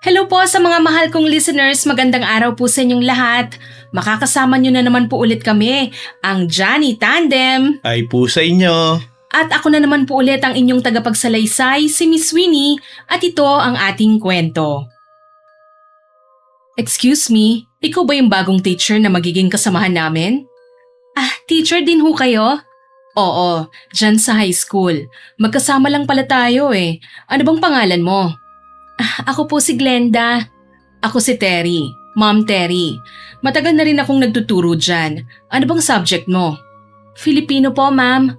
Hello po sa mga mahal kong listeners, magandang araw po sa inyong lahat. Makakasama nyo na naman po ulit kami, ang Johnny Tandem. Ay po sa inyo. At ako na naman po ulit ang inyong tagapagsalaysay, si Miss Winnie, at ito ang ating kwento. Excuse me, ikaw ba yung bagong teacher na magiging kasamahan namin? Teacher din ho kayo? Oo, dyan sa high school. Magkasama lang pala tayo eh. Ano bang pangalan mo? Ako po si Glenda. Ako si Terry. Ma'am Terry. Matagal na rin akong nagtuturo dyan. Ano bang subject mo? Filipino po, ma'am.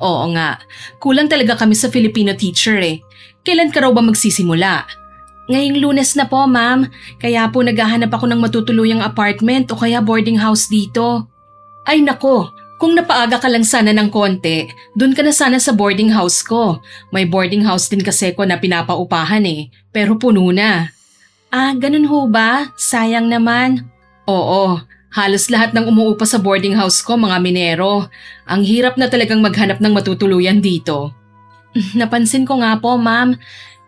Oo nga. Kulang talaga kami sa Filipino teacher eh. Kailan ka raw ba magsisimula? Ngayong Lunes na po, ma'am. Kaya po naghahanap ako ng matutuluyang apartment o kaya boarding house dito. Ay nako, kung napaaga ka lang sana ng konti, dun ka na sana sa boarding house ko. May boarding house din kasi ko na pinapaupahan eh, pero puno na. Ganun ho ba? Sayang naman. Oo, halos lahat ng umuupa sa boarding house ko mga minero. Ang hirap na talagang maghanap ng matutuluyan dito. Napansin ko nga po, ma'am.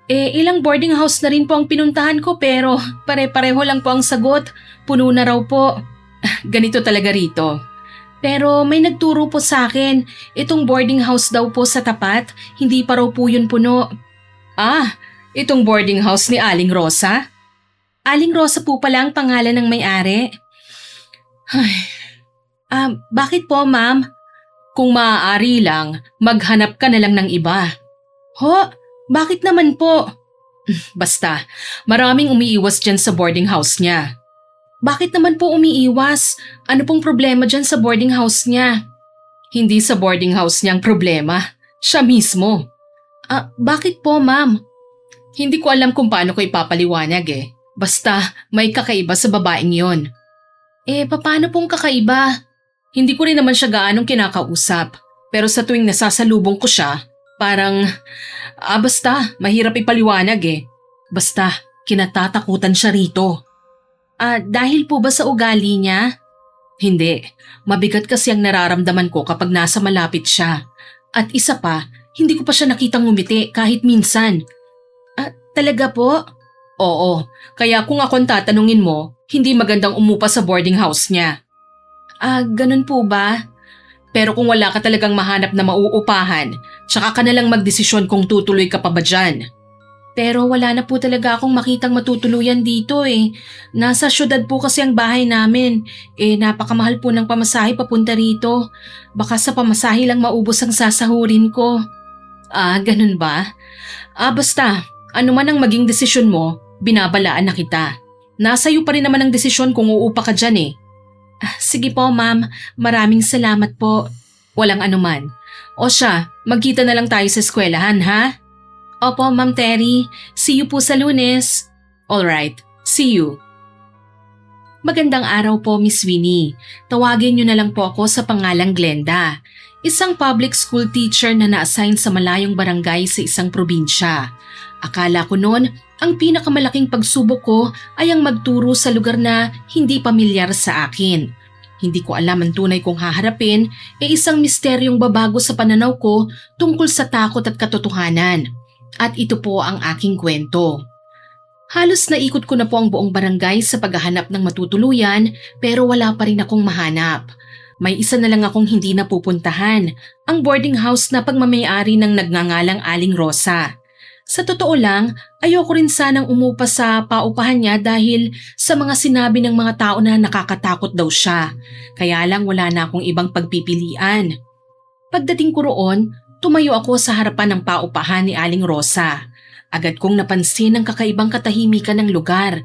Ilang boarding house na rin po ang pinuntahan ko pero pare-pareho lang po ang sagot. Puno na raw po. Ganito talaga rito. Pero may nagturo po sa akin, itong boarding house daw po sa tapat, hindi pa raw po yun puno. Itong boarding house ni Aling Rosa? Aling Rosa po pala ang pangalan ng may-ari. Bakit po ma'am? Kung maaari lang, maghanap ka na lang ng iba. Bakit naman po? Basta, maraming umiiwas dyan sa boarding house niya. Bakit naman po umiiwas? Ano pong problema dyan sa boarding house niya? Hindi sa boarding house niya ang problema. Siya mismo. Bakit po, ma'am? Hindi ko alam kung paano ko ipapaliwanag eh. Basta, may kakaiba sa babaeng yon. Paano pong kakaiba? Hindi ko rin naman siya gaanong kinakausap. Pero sa tuwing nasasalubong ko siya, parang, basta, mahirap ipaliwanag eh. Basta, kinatatakutan siya rito. Dahil po ba sa ugali niya? Hindi. Mabigat kasi ang nararamdaman ko kapag nasa malapit siya. At isa pa, hindi ko pa siya nakitang ngumiti kahit minsan. Talaga po? Oo. Kaya kung ako ang tatanungin mo, hindi magandang umupa sa boarding house niya. Ganun po ba? Pero kung wala ka talagang mahanap na mauupahan, tsaka ka nalang magdesisyon kung tutuloy ka pa ba dyan. Pero wala na po talaga akong makitang matutuluyan dito eh. Nasa syudad po kasi ang bahay namin. Napakamahal po ng pamasahe papunta rito. Baka sa pamasahe lang maubos ang sasahurin ko. Ganun ba? Basta, ano man ang maging desisyon mo, binabalaan na kita. Nasa iyo pa rin naman ang desisyon kung uupa ka dyan eh. Sige po ma'am, maraming salamat po. Walang anuman. O siya, magkita na lang tayo sa eskwelahan ha? Opo, Ma'am Terry. See you po sa Lunes. Alright, see you. Magandang araw po, Miss Winnie. Tawagin niyo na lang po ako sa pangalang Glenda. Isang public school teacher na na-assign sa malayong barangay sa isang probinsya. Akala ko noon, ang pinakamalaking pagsubok ko ay ang magturo sa lugar na hindi pamilyar sa akin. Hindi ko alam ang tunay kong haharapin isang misteryong babago sa pananaw ko tungkol sa takot at katotohanan. At ito po ang aking kwento. Halos naikot ko na po ang buong barangay sa paghahanap ng matutuluyan pero wala pa rin akong mahanap. May isa na lang akong hindi napupuntahan, ang boarding house na pagmamayari ng nagngangalang Aling Rosa. Sa totoo lang, ayoko rin sanang umupa sa paupahan niya dahil sa mga sinabi ng mga tao na nakakatakot daw siya. Kaya lang wala na akong ibang pagpipilian. Pagdating ko roon, tumayo ako sa harapan ng paupahan ni Aling Rosa. Agad kong napansin ang kakaibang katahimikan ng lugar.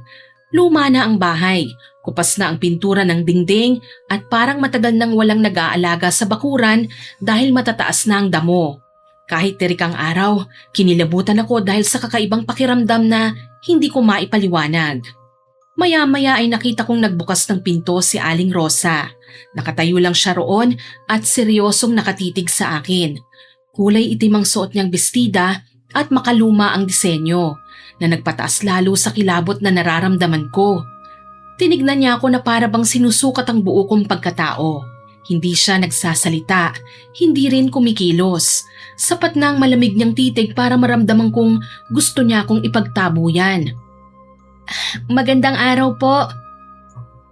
Luma na ang bahay, kupas na ang pintura ng dingding at parang matagal nang walang nag-aalaga sa bakuran dahil matataas na ang damo. Kahit tirik ang araw, kinilabutan ako dahil sa kakaibang pakiramdam na hindi ko maipaliwanag. Maya-maya ay nakita kong nagbukas ng pinto si Aling Rosa. Nakatayo lang siya roon at seryosong nakatitig sa akin. Kulay itim ang suot niyang bestida at makaluma ang disenyo na nagpataas lalo sa kilabot na nararamdaman ko. Tinignan niya ako na para bang sinusukat ang buo kong pagkatao. Hindi siya nagsasalita, hindi rin kumikilos. Sapat na ang malamig niyang titig para maramdaman kong gusto niya akong ipagtabuyan. Magandang araw po.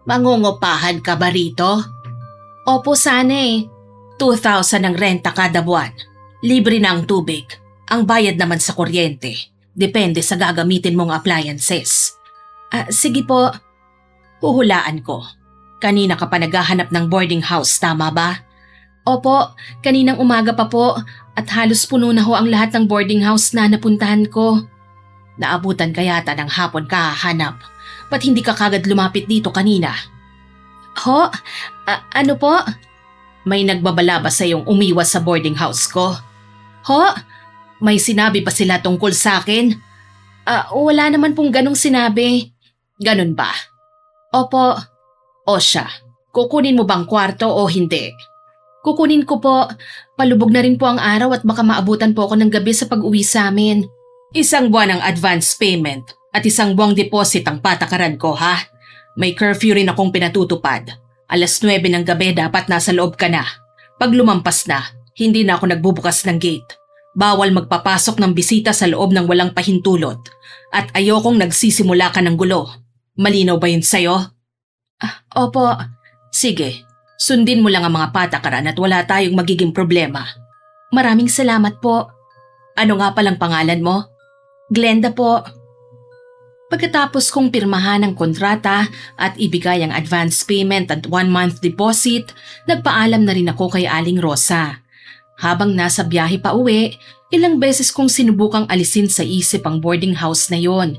Mangungupahan ka ba rito? Opo sana eh. 2,000 ang renta kada buwan. Libre na ang tubig. Ang bayad naman sa kuryente. Depende sa gagamitin mong appliances. Sige po. Huhulaan ko. Kanina ka pa naghahanap ng boarding house, tama ba? Opo, kaninang umaga pa po at halos puno na ho ang lahat ng boarding house na napuntahan ko. Naabutan ka yata ng hapon kahahanap. Ba't hindi ka kagad lumapit dito kanina? Ho? Ano po? May nagbabala ba sa iyong umiwas sa boarding house ko? Ho? May sinabi pa sila tungkol sa akin? Wala naman pong ganong sinabi. Ganun ba? Opo. O siya, kukunin mo bang kwarto o hindi? Kukunin ko po. Palubog na rin po ang araw at baka maabutan po ako ng gabi sa pag-uwi sa amin. 1 buwan ang advance payment at 1 buwang deposit ang patakaran ko, ha? May curfew rin akong pinatutupad. 9:00 ng gabi dapat nasa loob ka na. Pag lumampas na, hindi na ako nagbubukas ng gate. Bawal magpapasok ng bisita sa loob ng walang pahintulot. At ayokong nagsisimula ka ng gulo. Malinaw ba yun sa'yo? Opo. Sige, sundin mo lang ang mga patakaran at wala tayong magiging problema. Maraming salamat po. Ano nga palang pangalan mo? Glenda po. Pagkatapos kong pirmahan ang kontrata at ibigay ang advance payment at 1-month deposit, nagpaalam na rin ako kay Aling Rosa. Habang nasa biyahe pa uwi, ilang beses kong sinubukang alisin sa isip ang boarding house na yon.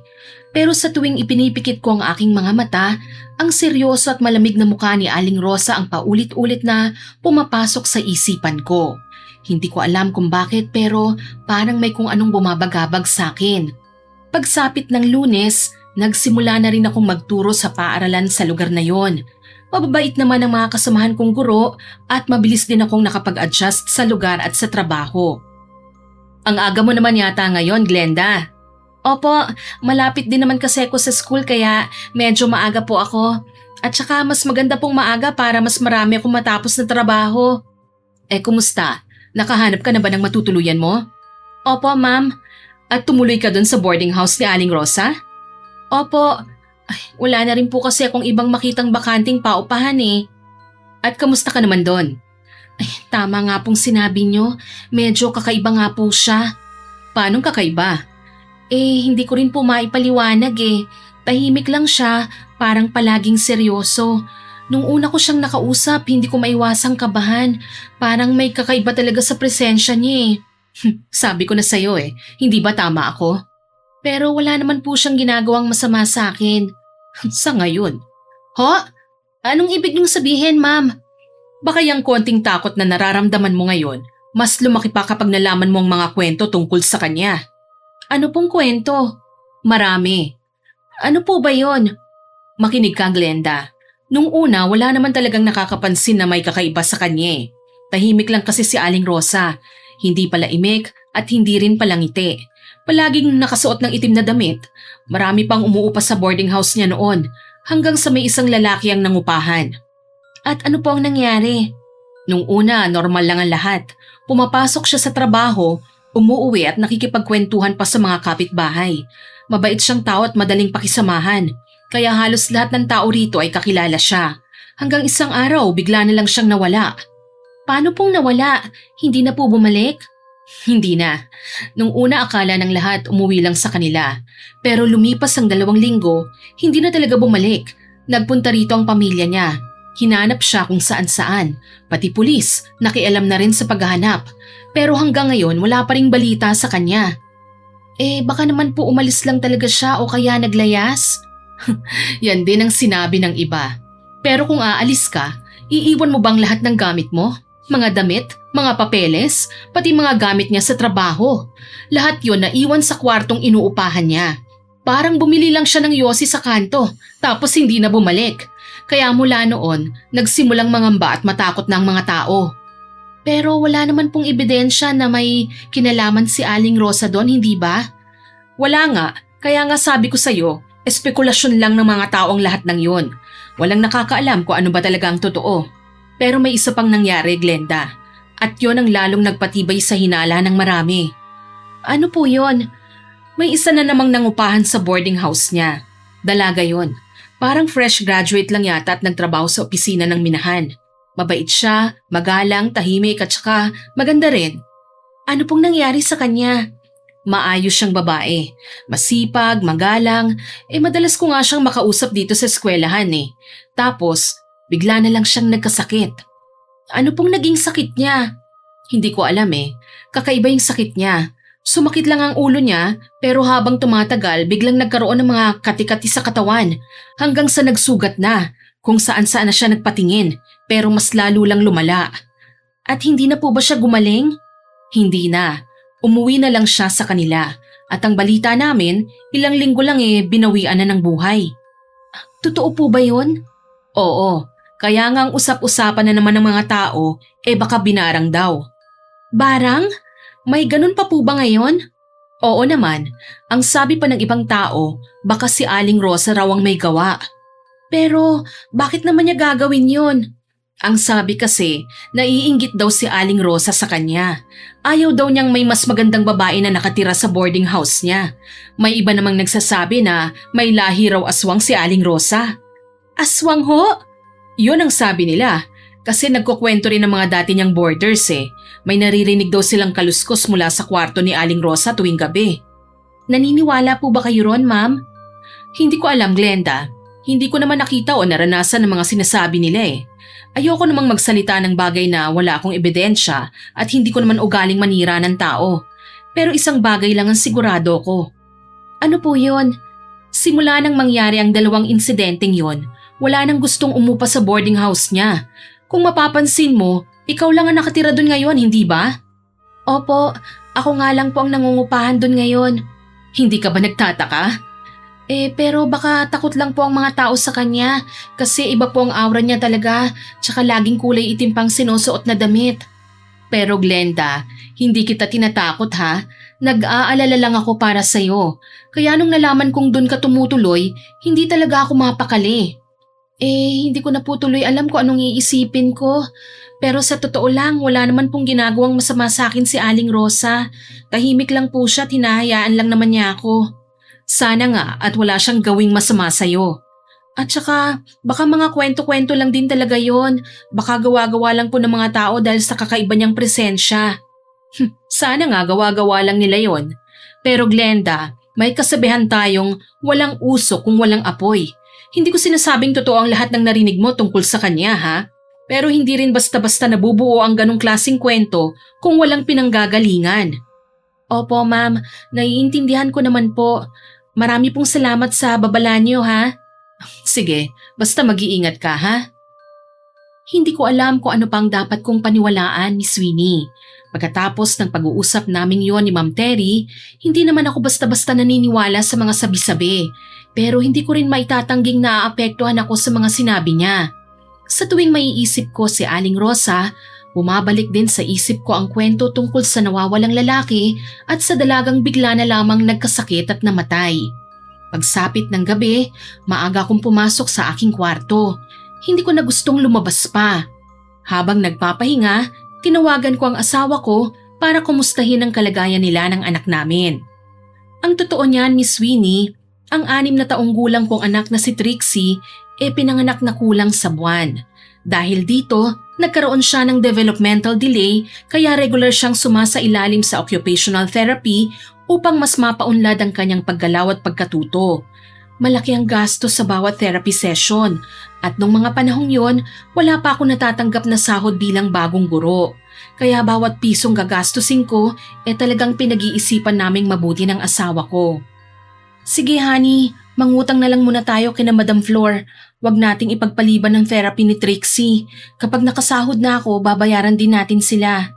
Pero sa tuwing ipinipikit ko ang aking mga mata, ang seryoso at malamig na mukha ni Aling Rosa ang paulit-ulit na pumapasok sa isipan ko. Hindi ko alam kung bakit pero parang may kung anong bumabagabag sa akin. Pagsapit ng Lunes, nagsimula na rin akong magturo sa paaralan sa lugar na yon. Mababait naman ang mga kasamahan kong guro at mabilis din akong nakapag-adjust sa lugar at sa trabaho. Ang aga mo naman yata ngayon, Glenda. Opo, malapit din naman kasi ako sa school kaya medyo maaga po ako. At saka mas maganda pong maaga para mas marami akong matapos na trabaho. Kumusta? Nakahanap ka na ba ng matutuluyan mo? Opo, ma'am. At tumuloy ka dun sa boarding house ni Aling Rosa? Opo. Wala na rin po kasi akong ibang makitang bakanting paupahan eh. At kamusta ka naman doon? Tama nga pong sinabi nyo. Medyo kakaiba nga po siya. Paanong kakaiba? Hindi ko rin po maipaliwanag eh. Tahimik lang siya, parang palaging seryoso. Nung una ko siyang nakausap, hindi ko maiwasang kabahan. Parang may kakaiba talaga sa presensya niya eh. Sabi ko na sa'yo eh, hindi ba tama ako? Pero wala naman po siyang ginagawang masama sa akin. Sa ngayon. Ho? Anong ibig niyong sabihin, ma'am? Baka yung konting takot na nararamdaman mo ngayon, mas lumaki pa kapag nalaman mo ang mga kwento tungkol sa kanya. Ano pong kwento? Marami. Ano po ba yon? Makinig ka, Glenda. Nung una, wala naman talagang nakakapansin na may kakaiba sa kanya. Tahimik lang kasi si Aling Rosa. Hindi pala imik at hindi rin pala ngiti. Palaging nakasuot ng itim na damit. Marami pang umuupa sa boarding house niya noon hanggang sa may isang lalaki ang nangupahan. At ano po ang nangyari? Nung una, normal lang ang lahat. Pumapasok siya sa trabaho, umuuwi at nakikipagkwentuhan pa sa mga kapitbahay. Mabait siyang tao at madaling pakisamahan. Kaya halos lahat ng tao rito ay kakilala siya. Hanggang isang araw, bigla na lang siyang nawala. Paano pong nawala? Hindi na po bumalik? Hindi na. Nung una akala ng lahat umuwi lang sa kanila. Pero lumipas ang 2 linggo, hindi na talaga bumalik. Nagpunta rito ang pamilya niya. Hinanap siya kung saan-saan. Pati pulis, nakialam na rin sa paghahanap. Pero hanggang ngayon wala pa ring balita sa kanya. Baka naman po umalis lang talaga siya o kaya naglayas? Yan din ang sinabi ng iba. Pero kung aalis ka, iiwan mo bang lahat ng gamit mo? Mga damit, mga papeles, pati mga gamit niya sa trabaho. Lahat yon naiwan sa kwartong inuupahan niya. Parang bumili lang siya ng yosi sa kanto, tapos hindi na bumalik. Kaya mula noon, nagsimulang mangamba at matakot na ang mga tao. Pero wala naman pong ebidensya na may kinalaman si Aling Rosa doon, hindi ba? Wala nga, kaya nga sabi ko sa'yo, espekulasyon lang ng mga taong lahat ng yon. Walang nakakaalam kung ano ba talaga ang totoo. Pero may isa pang nangyari, Glenda. At yon ang lalong nagpatibay sa hinala ng marami. Ano po yon? May isa na namang nangupahan sa boarding house niya. Dalaga yon. Parang fresh graduate lang yata at nagtrabaho sa opisina ng minahan. Mabait siya, magalang, tahimik at saka maganda rin. Ano pong nangyari sa kanya? Maayos siyang babae. Masipag, magalang. Madalas ko nga siyang makausap dito sa eskwelahan eh. Tapos, bigla na lang siyang nagkasakit. Ano pong naging sakit niya? Hindi ko alam eh. Kakaiba yung sakit niya. Sumakit lang ang ulo niya pero habang tumatagal biglang nagkaroon ng mga kati-kati sa katawan hanggang sa nagsugat na kung saan-saan na siya nagpatingin pero mas lalo lang lumala. At hindi na po ba siya gumaling? Hindi na. Umuwi na lang siya sa kanila at ang balita namin ilang linggo lang binawian na ng buhay. Totoo po ba yun? Oo. Kaya nga ang usap-usapan na naman ng mga tao baka binarang daw. Barang? May ganun pa po ba ngayon? Oo naman. Ang sabi pa ng ibang tao, baka si Aling Rosa raw ang may gawa. Pero bakit naman niya gagawin yun? Ang sabi kasi, naiinggit daw si Aling Rosa sa kanya. Ayaw daw niyang may mas magandang babae na nakatira sa boarding house niya. May iba namang nagsasabi na may lahi raw aswang si Aling Rosa. Aswang ho? Yun ang sabi nila. Kasi nagkukwento rin ng mga dati niyang boarders eh. May naririnig daw silang kaluskos mula sa kwarto ni Aling Rosa tuwing gabi. Naniniwala po ba kayo ron, ma'am? Hindi ko alam, Glenda. Hindi ko naman nakita o naranasan ng mga sinasabi nila eh. Ayoko namang magsalita ng bagay na wala akong ebidensya at hindi ko naman ugaling manira ng tao. Pero isang bagay lang ang sigurado ko. Ano po yun? Simula nang mangyari ang dalawang insidenteng yon, wala nang gustong umupa sa boarding house niya. Kung mapapansin mo, ikaw lang ang nakatira doon ngayon, hindi ba? Opo, ako nga lang po ang nangungupahan doon ngayon. Hindi ka ba nagtataka? Pero baka takot lang po ang mga tao sa kanya kasi iba po ang aura niya talaga tsaka laging kulay itim pang sinusuot na damit. Pero Glenda, hindi kita tinatakot ha. Nag-aalala lang ako para sa'yo. Kaya nung nalaman kong doon ka tumutuloy, hindi talaga ako mapakali. Hindi ko na po tuloy alam kung anong iisipin ko. Pero sa totoo lang, wala naman pong ginagawang masama sa akin si Aling Rosa. Tahimik lang po siya at hinahayaan lang naman niya ako. Sana nga at wala siyang gawing masama sa'yo. At saka, baka mga kwento-kwento lang din talaga yon. Baka gawa-gawa lang po ng mga tao dahil sa kakaiba niyang presensya. Sana nga gawa-gawa lang nila yon. Pero Glenda, may kasabihan tayong walang usok kung walang apoy. Hindi ko sinasabing totoo ang lahat ng narinig mo tungkol sa kanya ha. Pero hindi rin basta-basta nabubuo ang ganong klaseng kwento kung walang pinanggagalingan. Opo ma'am, naiintindihan ko naman po. Marami pong salamat sa babala niyo ha. Sige, basta mag-iingat ka ha. Hindi ko alam kung ano pang dapat kong paniwalaan, Miss Winnie. Pagkatapos ng pag-uusap naming yon ni Ma'am Terry, hindi naman ako basta-basta naniniwala sa mga sabi-sabi. Pero hindi ko rin maitatangging naaapektuhan ako sa mga sinabi niya. Sa tuwing maiisip ko si Aling Rosa, bumabalik din sa isip ko ang kwento tungkol sa nawawalang lalaki at sa dalagang bigla na lamang nagkasakit at namatay. Pagsapit ng gabi, maaga akong pumasok sa aking kwarto. Hindi ko na gustong lumabas pa. Habang nagpapahinga, tinawagan ko ang asawa ko para kumustahin ang kalagayan nila ng anak namin. Ang totoo niyan, Miss Winnie, ang 6 na taong gulang kong anak na si Trixie pinanganak na kulang sa buwan. Dahil dito, nagkaroon siya ng developmental delay kaya regular siyang sumasailalim sa occupational therapy upang mas mapaunlad ang kanyang paggalaw at pagkatuto. Malaki ang gasto sa bawat therapy session at nung mga panahong yon, wala pa ako natatanggap na sahod bilang bagong guro. Kaya bawat pisong gagastusin ko talagang pinag-iisipan naming mabuti ng asawa ko. Sige honey, mangutang na lang muna tayo kina Madam Flor. Huwag nating ipagpaliban ng therapy ni Trixie. Kapag nakasahod na ako, babayaran din natin sila.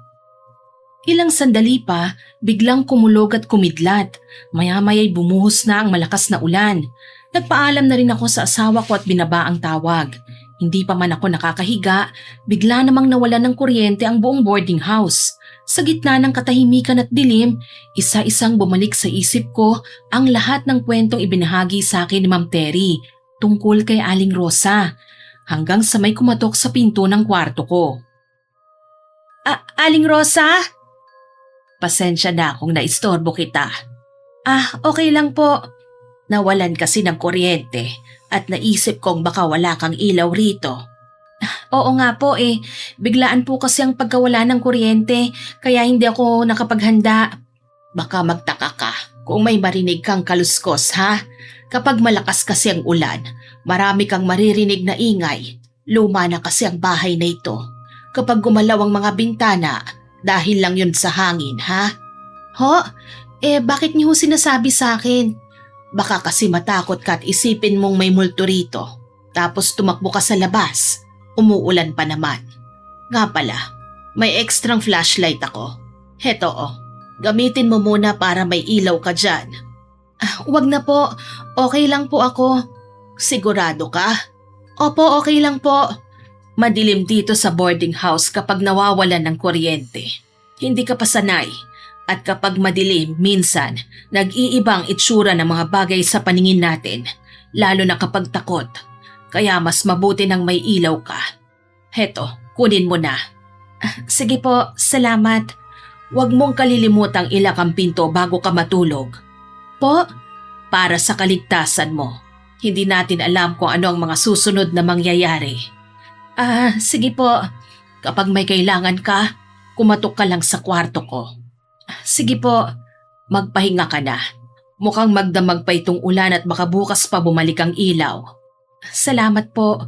Ilang sandali pa, biglang kumulog at kumidlat. Maya-maya'y bumuhos na ang malakas na ulan. Nagpaalam na rin ako sa asawa ko at binaba ang tawag. Hindi pa man ako nakakahiga, bigla namang nawalan ng kuryente ang buong boarding house. Sa gitna ng katahimikan at dilim, isa-isang bumalik sa isip ko ang lahat ng kwentong ibinahagi sa akin ni Ma'am Terry tungkol kay Aling Rosa hanggang sa may kumatok sa pinto ng kwarto ko. Aling Rosa? Pasensya na kung naistorbo kita. Okay lang po. Nawalan kasi ng kuryente at naisip kong baka wala kang ilaw rito. Oo nga po biglaan po kasi ang pagkawala ng kuryente kaya hindi ako nakapaghanda. Baka magtaka ka kung may marinig kang kaluskos ha. Kapag malakas kasi ang ulan, marami kang maririnig na ingay. Luma na kasi ang bahay na ito. Kapag gumalaw ang mga bintana, dahil lang yun sa hangin ha. Ho? Bakit niyo sinasabi sa akin? Baka kasi matakot ka at isipin mong may multo rito. Tapos tumakbo ka sa labas. Umuulan pa naman. Nga pala, may extrang flashlight ako. Heto gamitin mo muna para may ilaw ka dyan. Wag na po, okay lang po ako. Sigurado ka? Opo, okay lang po. Madilim dito sa boarding house kapag nawawalan ng kuryente. Hindi ka pa sanay. At kapag madilim, minsan, nag-iibang itsura ng mga bagay sa paningin natin, lalo na kapag takot. Kaya mas mabuti nang may ilaw ka. Heto, kunin mo na. Sige po, salamat. Huwag mong kalilimutang ilak ang pinto bago ka matulog. Po? Para sa kaligtasan mo. Hindi natin alam kung ano ang mga susunod na mangyayari. Sige po. Kapag may kailangan ka, kumatok ka lang sa kwarto ko. Sige po. Magpahinga ka na. Mukhang magdamag pa itong ulan at baka bukas pa bumalik ang ilaw. Salamat po.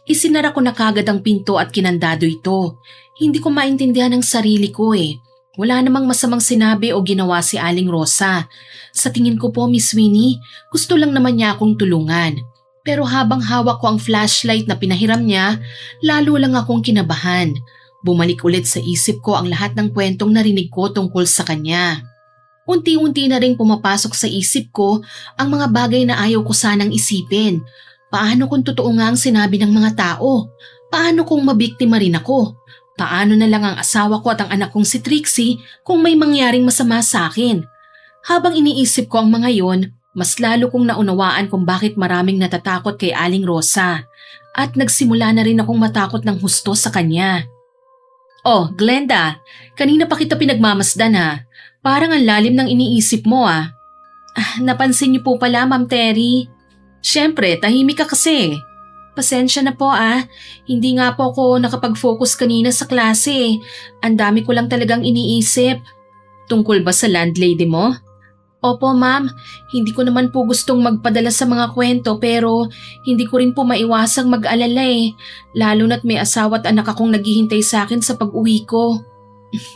Isinara ko na kagad ang pinto at kinandado ito. Hindi ko maintindihan ang sarili ko Wala namang masamang sinabi o ginawa si Aling Rosa. Sa tingin ko po, Miss Winnie, gusto lang naman niya akong tulungan. Pero habang hawak ko ang flashlight na pinahiram niya, lalo lang akong kinabahan. Bumalik ulit sa isip ko ang lahat ng kwentong narinig ko tungkol sa kanya. Unti-unti na rin pumapasok sa isip ko ang mga bagay na ayaw ko sanang isipin. Paano kung totoo nga ang sinabi ng mga tao? Paano kung mabiktima rin ako? Paano na lang ang asawa ko at ang anak kong si Trixie kung may mangyaring masama sa akin? Habang iniisip ko ang mga yon, mas lalo kong naunawaan kung bakit maraming natatakot kay Aling Rosa. At nagsimula na rin akong matakot ng husto sa kanya. Oh, Glenda, kanina pa kita pinagmamasdan ha. Parang ang lalim ng iniisip mo napansin niyo po pala, Ma'am Terry. Siyempre, tahimik ka kasi. Pasensya na po Hindi nga po ako nakapag-focus kanina sa klase. Ang dami ko lang talagang iniisip. Tungkol ba sa landlady mo? Opo, ma'am. Hindi ko naman po gustong magpadala sa mga kwento pero hindi ko rin po maiwasang mag-alala Lalo na't may asawa at anak akong naghihintay sa akin sa pag-uwi ko.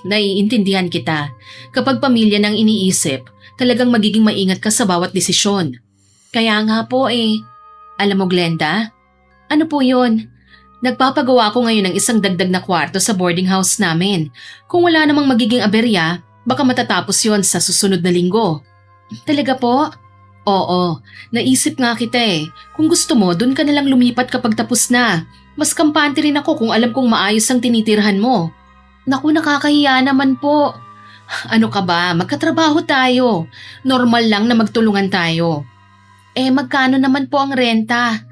Naiintindihan kita. Kapag pamilya nang iniisip, talagang magiging maingat ka sa bawat desisyon. Kaya nga po Alam mo, Glenda? Ano po yun? Nagpapagawa ako ngayon ng isang dagdag na kwarto sa boarding house namin. Kung wala namang magiging aberya, baka matatapos yon sa susunod na linggo. Talaga po? Oo, naisip nga kita Kung gusto mo, dun ka nalang lumipat kapag tapos na. Mas kampante rin ako kung alam kong maayos ang tinitirhan mo. Naku, nakakahiya naman po. Ano ka ba? Magkatrabaho tayo. Normal lang na magtulungan tayo. Magkano naman po ang renta?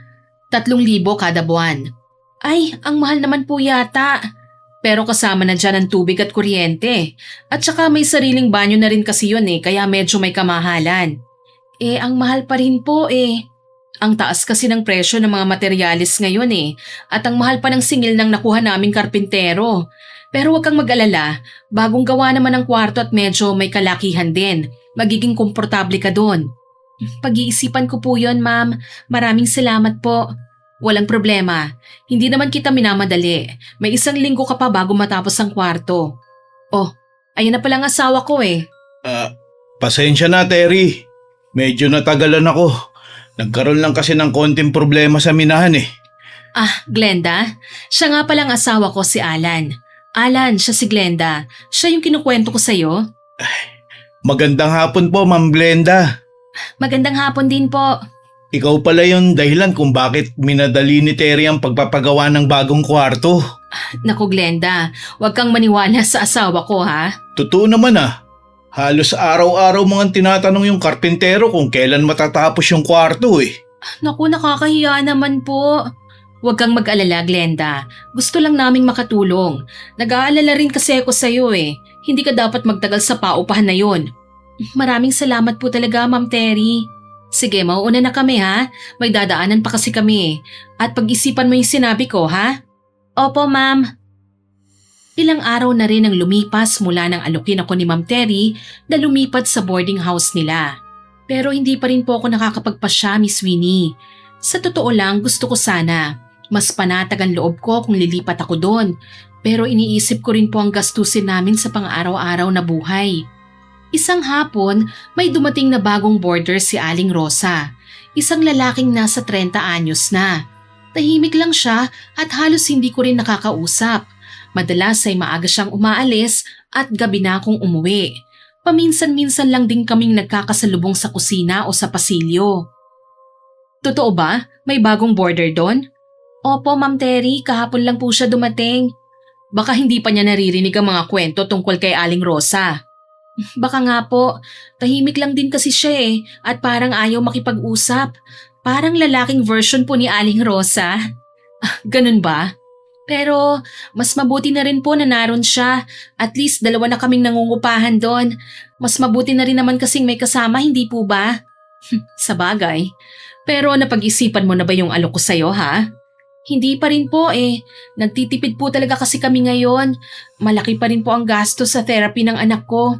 3,000 kada buwan. Ay, ang mahal naman po yata. Pero kasama na dyan ang tubig at kuryente. At saka may sariling banyo na rin kasi yun kaya medyo may kamahalan. Ang mahal pa rin po Ang taas kasi ng presyo ng mga materyales ngayon At ang mahal pa ng singil ng nakuha naming karpintero. Pero huwag kang mag-alala, bagong gawa naman ang kwarto at medyo may kalakihan din. Magiging komportable ka doon. Pag-iisipan ko po yun, ma'am. Maraming salamat po. Walang problema. Hindi naman kita minamadali. May 1 linggo ka pa bago matapos ang kwarto. Oh, ayun na palang asawa ko Pasensya na, Terry. Medyo natagalan ako. Nagkaroon lang kasi ng konting problema sa minahan Glenda? Siya nga palang asawa ko si Alan. Alan, siya si Glenda. Siya yung kinukwento ko sa'yo. Magandang hapon po, Ma'am Glenda. Magandang hapon din po. Ikaw pala yung dahilan kung bakit minadali ni Terry ang pagpapagawa ng bagong kwarto. Naku, Glenda, huwag kang maniwala sa asawa ko ha. Totoo naman Halos araw-araw mga tinatanong yung karpintero kung kailan matatapos yung kwarto Naku, nakakahiya naman po. Huwag kang mag-alala, Glenda. Gusto lang naming makatulong. Nag-aalala rin kasi ako sa'yo Hindi ka dapat magtagal sa paupahan na yon. Maraming salamat po talaga, Ma'am Terry. Sige, mauuna na kami ha. May dadaanan pa kasi kami At pag-isipan mo yung sinabi ko ha? Opo, ma'am. Ilang araw na rin ang lumipas mula nang alukin ako ni Ma'am Terry na lumipat sa boarding house nila. Pero hindi pa rin po ako nakakapagpasya, Miss Winnie. Sa totoo lang, gusto ko sana. Mas panatag ang loob ko kung lilipat ako doon. Pero iniisip ko rin po ang gastusin namin sa pang-araw-araw na buhay. Isang hapon, may dumating na bagong boarder si Aling Rosa. Isang lalaking nasa 30 anyos na. Tahimik lang siya at halos hindi ko rin nakakausap. Madalas ay maaga siyang umaalis at gabi na akong umuwi. Paminsan-minsan lang din kaming nagkakasalubong sa kusina o sa pasilyo. Totoo ba? May bagong boarder doon? Opo, Ma'am Terry, kahapon lang po siya dumating. Baka hindi pa niya naririnig ang mga kwento tungkol kay Aling Rosa. Baka nga po, tahimik lang din kasi siya at parang ayaw makipag-usap. Parang lalaking version po ni Aling Rosa. Ganun ba? Pero mas mabuti na rin po na naroon siya. At least 2 na kaming nangungupahan doon. Mas mabuti na rin naman kasing may kasama, hindi po ba? Sa bagay. Pero napag-isipan mo na ba yung alok ko sa'yo ha? Hindi pa rin po Nagtitipid po talaga kasi kami ngayon. Malaki pa rin po ang gasto sa therapy ng anak ko.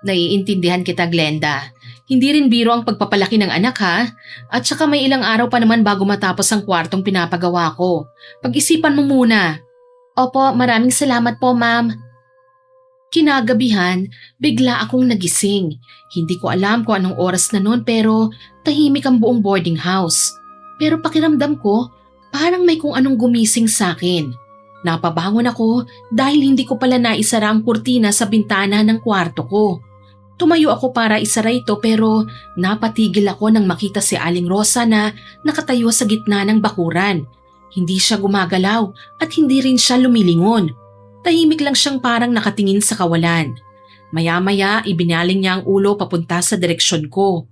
Naiintindihan kita, Glenda. Hindi rin biro ang pagpapalaki ng anak ha? At saka may ilang araw pa naman bago matapos ang kwartong pinapagawa ko. Pag-isipan mo muna. Opo, maraming salamat po, ma'am. Kinagabihan, bigla akong nagising. Hindi ko alam kung anong oras na noon pero tahimik ang buong boarding house. Pero pakiramdam ko, parang may kung anong gumising sa akin. Napabangon ako dahil hindi ko pala naisara ang kurtina sa bintana ng kwarto ko. Tumayo ako para isara ito pero napatigil ako nang makita si Aling Rosa na nakatayo sa gitna ng bakuran. Hindi siya gumagalaw at hindi rin siya lumilingon. Tahimik lang siyang parang nakatingin sa kawalan. Maya-maya ibinaling niya ang ulo papunta sa direksyon ko.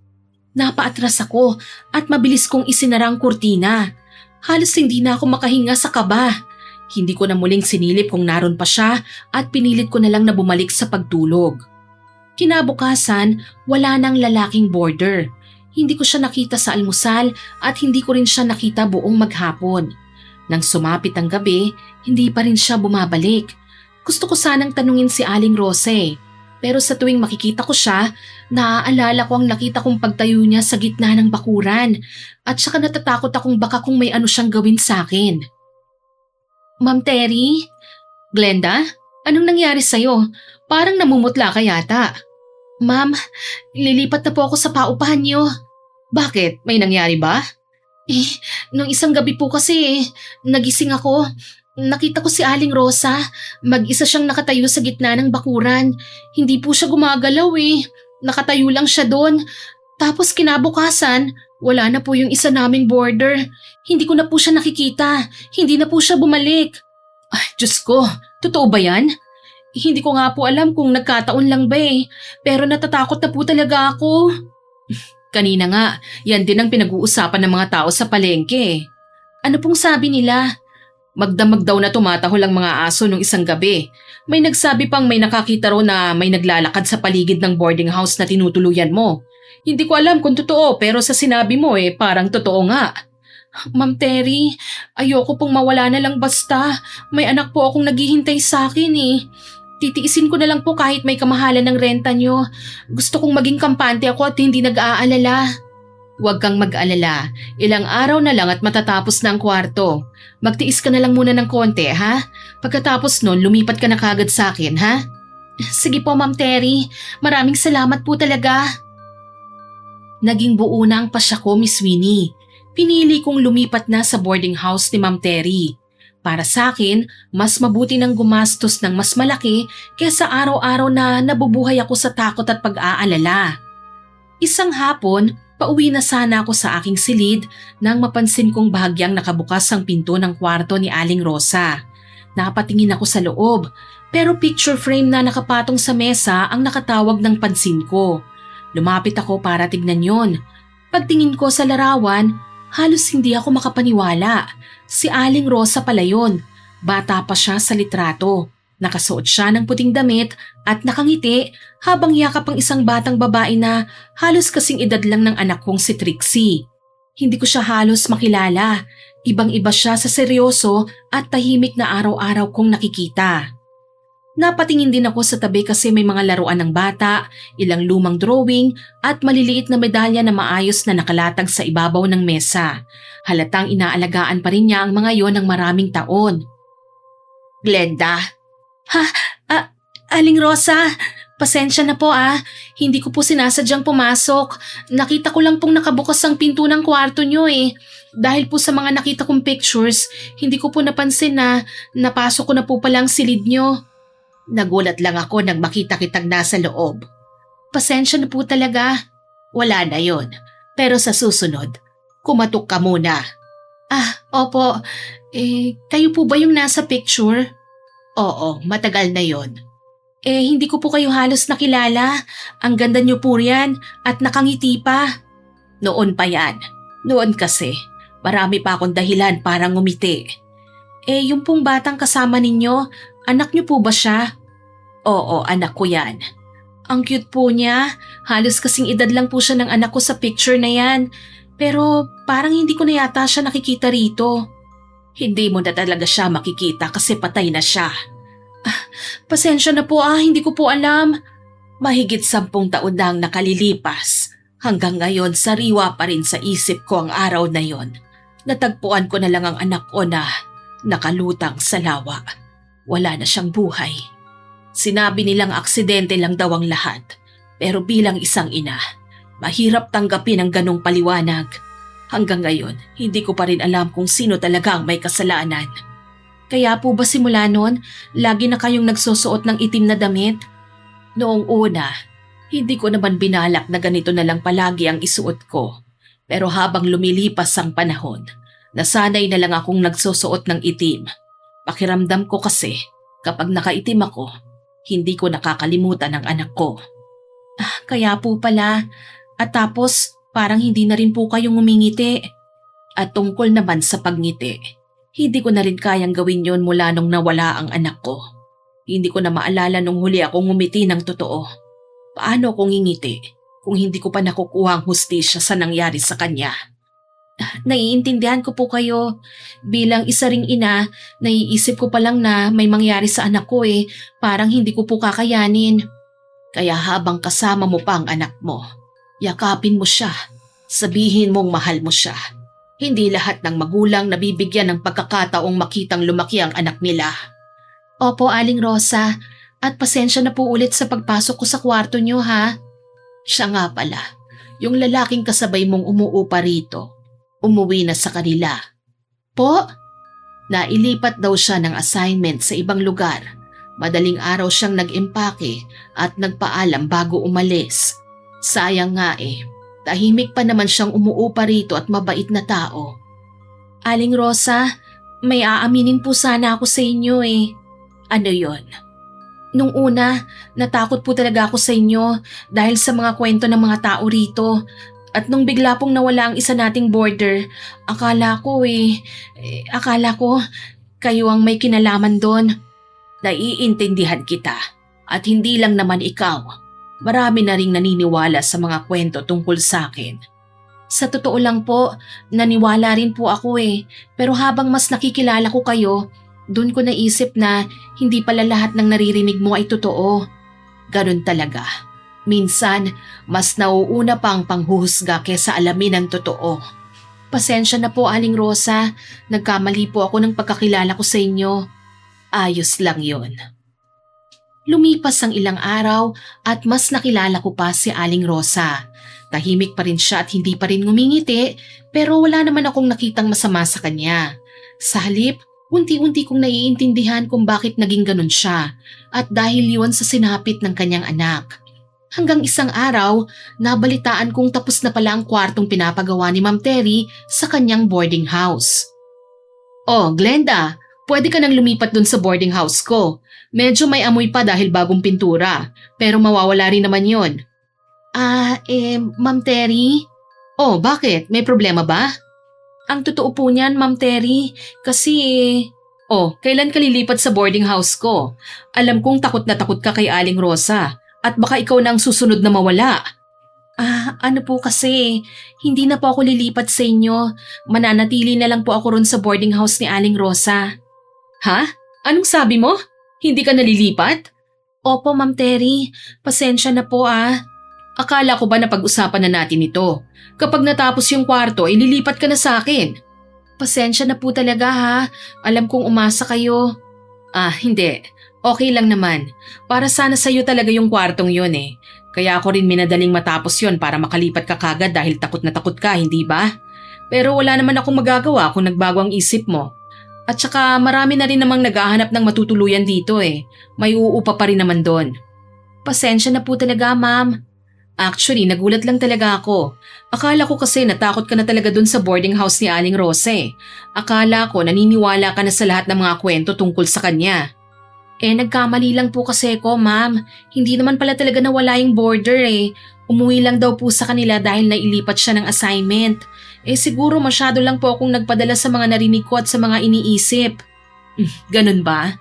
Napaatras ako at mabilis kong isinara ang kurtina. Halos hindi na ako makahinga sa kaba. Hindi ko na muling sinilip kung naroon pa siya at pinilit ko na lang na bumalik sa pagtulog. Kinabukasan, wala nang lalaking boarder. Hindi ko siya nakita sa almusal at hindi ko rin siya nakita buong maghapon. Nang sumapit ang gabi, hindi pa rin siya bumabalik. Gusto ko sanang tanungin si Aling Rose. Pero sa tuwing makikita ko siya, naaalala ko ang nakita kong pagtayo niya sa gitna ng bakuran at saka natatakot akong baka kung may ano siyang gawin sa akin. Ma'am Terry? Glenda? Anong nangyari sa'yo? Parang namumutla ka yata. Ma'am, lilipat na po ako sa paupahan niyo. Bakit? May nangyari ba? Nung isang gabi po kasi nagising ako. Nakita ko si Aling Rosa. Mag-isa siyang nakatayo sa gitna ng bakuran. Hindi po siya gumagalaw Nakatayo lang siya doon. Tapos kinabukasan, wala na po yung isa naming boarder. Hindi ko na po siya nakikita. Hindi na po siya bumalik. Ay, Diyos ko, totoo ba yan? Hindi ko nga po alam kung nagkataon lang ba pero natatakot na po talaga ako. Kanina nga, yan din ang pinag-uusapan ng mga tao sa palengke. Ano pong sabi nila? Magdamag daw na tumatahol ang mga aso nung isang gabi. May nagsabi pang may nakakita raw na may naglalakad sa paligid ng boarding house na tinutuluyan mo. Hindi ko alam kung totoo pero sa sinabi mo parang totoo nga. Ma'am Terry, ayoko pong mawala na lang basta. May anak po akong naghihintay sa akin Titiisin ko na lang po kahit may kamahalan ng renta nyo. Gusto kong maging kampante ako at hindi nag-aalala. Huwag kang mag-alala. Ilang araw na lang at matatapos na ang kwarto. Magtiis ka na lang muna ng konti, ha? Pagkatapos nun, lumipat ka na kagad sa akin, ha? Sige po, Ma'am Terry. Maraming salamat po talaga. Naging buo na ang pasya ko, Miss Winnie. Pinili kong lumipat na sa boarding house ni Ma'am Terry. Para sa akin, mas mabuti nang gumastos ng mas malaki kaysa araw-araw na nabubuhay ako sa takot at pag-aalala. Isang hapon, pauwi na sana ako sa aking silid nang mapansin kong bahagyang nakabukas ang pinto ng kwarto ni Aling Rosa. Napatingin ako sa loob, pero picture frame na nakapatong sa mesa ang nakatawag ng pansin ko. Lumapit ako para tignan yon. Pagtingin ko sa larawan, halos hindi ako makapaniwala. Si Aling Rosa pala yun. Bata pa siya sa litrato. Nakasuot siya ng puting damit at nakangiti habang yakap ang isang batang babae na halos kasing edad lang ng anak kong si Trixie. Hindi ko siya halos makilala. Ibang-iba siya sa seryoso at tahimik na araw-araw kong nakikita. Napatingin din ako sa tabi kasi may mga laruan ng bata, ilang lumang drawing at maliliit na medalya na maayos na nakalatag sa ibabaw ng mesa. Halatang inaalagaan pa rin niya ang mga yon ng maraming taon. Glenda. Ha? Aling Rosa, pasensya na po Hindi ko po sinasadyang pumasok. Nakita ko lang pong nakabukas ang pinto ng kwarto niyo Dahil po sa mga nakita kong pictures, hindi ko po napansin na napasok ko na po palang silid niyo. Nagulat lang ako nang makita kitang nasa loob. Pasensya na po talaga. Wala na yon. Pero sa susunod, kumatok ka muna. Opo. Kayo po ba yung nasa picture? Oo, matagal na yon. Hindi ko po kayo halos nakilala. Ang ganda niyo po riyan at nakangiti pa. Noon pa yan. Noon kasi, marami pa akong dahilan para ngumiti. Yung pong batang kasama ninyo, anak niyo po ba siya? Oo, anak ko yan. Ang cute po niya. Halos kasing edad lang po siya ng anak ko sa picture na yan. Pero parang hindi ko na yata siya nakikita rito. Hindi mo na talaga siya makikita kasi patay na siya. Pasensya na po hindi ko po alam. Mahigit 10 taon na ang nakalilipas. Hanggang ngayon sariwa pa rin sa isip ko ang araw na yon. Natagpuan ko na lang ang anak ko na nakalutang sa lawa. Wala na siyang buhay. Sinabi nilang aksidente lang daw ang lahat. Pero bilang isang ina, mahirap tanggapin ang ganong paliwanag. Hanggang ngayon, hindi ko pa rin alam kung sino talaga ang may kasalanan. Kaya po ba simula noon, lagi na kayong nagsusuot ng itim na damit? Noong una, hindi ko naman binalak na ganito na lang palagi ang isuot ko. Pero habang lumilipas ang panahon, nasanay na lang akong nagsusuot ng itim. Pakiramdam ko kasi, kapag nakaitim ako, hindi ko nakakalimutan ang anak ko. Kaya po pala, at tapos parang hindi na rin po kayong ngumingiti. At tungkol naman sa pagngiti, hindi ko na rin kayang gawin yon mula nung nawala ang anak ko. Hindi ko na maalala nung huli akong ngumiti ng totoo. Paano akong ngingiti kung hindi ko pa nakukuha ang hustisya sa nangyari sa kanya? Naiintindihan ko po kayo. Bilang isa ring ina, naiisip ko pa lang na may mangyari sa anak ko parang hindi ko po kakayanin. Kaya habang kasama mo pa ang anak mo, yakapin mo siya. Sabihin mong mahal mo siya. Hindi lahat ng magulang nabibigyan ng pagkakataong makitang lumaki ang anak nila. Opo, Aling Rosa. At pasensya na po ulit sa pagpasok ko sa kwarto niyo Siya nga pala, yung lalaking kasabay mong umuupa rito, umuwi na sa kanila. Po? Nailipat daw siya ng assignment sa ibang lugar. Madaling araw siyang nag-impake at nagpaalam bago umalis. Sayang nga tahimik pa naman siyang umuupa rito at mabait na tao. Aling Rosa, may aaminin po sana ako sa inyo Ano yon? Nung una, natakot po talaga ako sa inyo dahil sa mga kwento ng mga tao rito. At nung bigla pong nawala ang isa nating boarder, akala ko kayo ang may kinalaman doon. Naiintindihan kita at hindi lang naman ikaw. Marami na ring naniniwala sa mga kwento tungkol sa akin. Sa totoo lang po, naniwala rin po ako pero habang mas nakikilala ko kayo, doon ko naisip na hindi pala lahat ng naririnig mo ay totoo. Ganun talaga. Minsan, mas nauuna pa ang panghuhusga kesa alamin ang totoo. Pasensya na po, Aling Rosa. Nagkamali po ako ng pagkakilala ko sa inyo. Ayos lang yon. Lumipas ang ilang araw at mas nakilala ko pa si Aling Rosa. Tahimik pa rin siya at hindi pa rin ngumingiti pero wala naman akong nakitang masama sa kanya. Sa halip, unti-unti kong naiintindihan kung bakit naging ganun siya at dahil yun sa sinapit ng kanyang anak. Hanggang isang araw, nabalitaan kong tapos na pala ang kwartong pinapagawa ni Ma'am Terry sa kanyang boarding house. Oh, Glenda, pwede ka nang lumipat dun sa boarding house ko. Medyo may amoy pa dahil bagong pintura, pero mawawala rin naman yon. Ma'am Terry? Oh, bakit? May problema ba? Ang totoo po niyan, Ma'am Terry, kasi Oh, kailan ka lilipat sa boarding house ko? Alam kong takot na takot ka kay Aling Rosa at baka ikaw na ang susunod na mawala. Ano po kasi, hindi na po ako lilipat sa inyo. Mananatili na lang po ako ron sa boarding house ni Aling Rosa. Ha? Anong sabi mo? Hindi ka nalilipat? Opo, Ma'am Terry. Pasensya na po Akala ko ba na pag-usapan na natin ito? Kapag natapos yung kwarto, ililipat ka na sa akin. Pasensya na po talaga Alam kong umasa kayo. Hindi. Okay lang naman. Para sana sa'yo talaga yung kwartong yun eh. Kaya ako rin minadaling matapos yon para makalipat ka kagad dahil takot na takot ka, hindi ba? Pero wala naman akong magagawa kung nagbago ang isip mo. At saka marami na rin namang naghahanap ng matutuluyan dito eh. May uupa pa rin naman doon. Pasensya na po talaga, ma'am. Actually, nagulat lang talaga ako. Akala ko kasi natakot ka na talaga dun sa boarding house ni Aling Rose. Akala ko naniniwala ka na sa lahat ng mga kwento tungkol sa kanya. Nagkamali lang po kasi ko, ma'am. Hindi naman pala talaga nawala yung boarder eh. Umuwi lang daw po sa kanila dahil nailipat siya ng assignment. Siguro masyado lang po akong nagpadala sa mga narinig ko at sa mga iniisip. Ganun ba?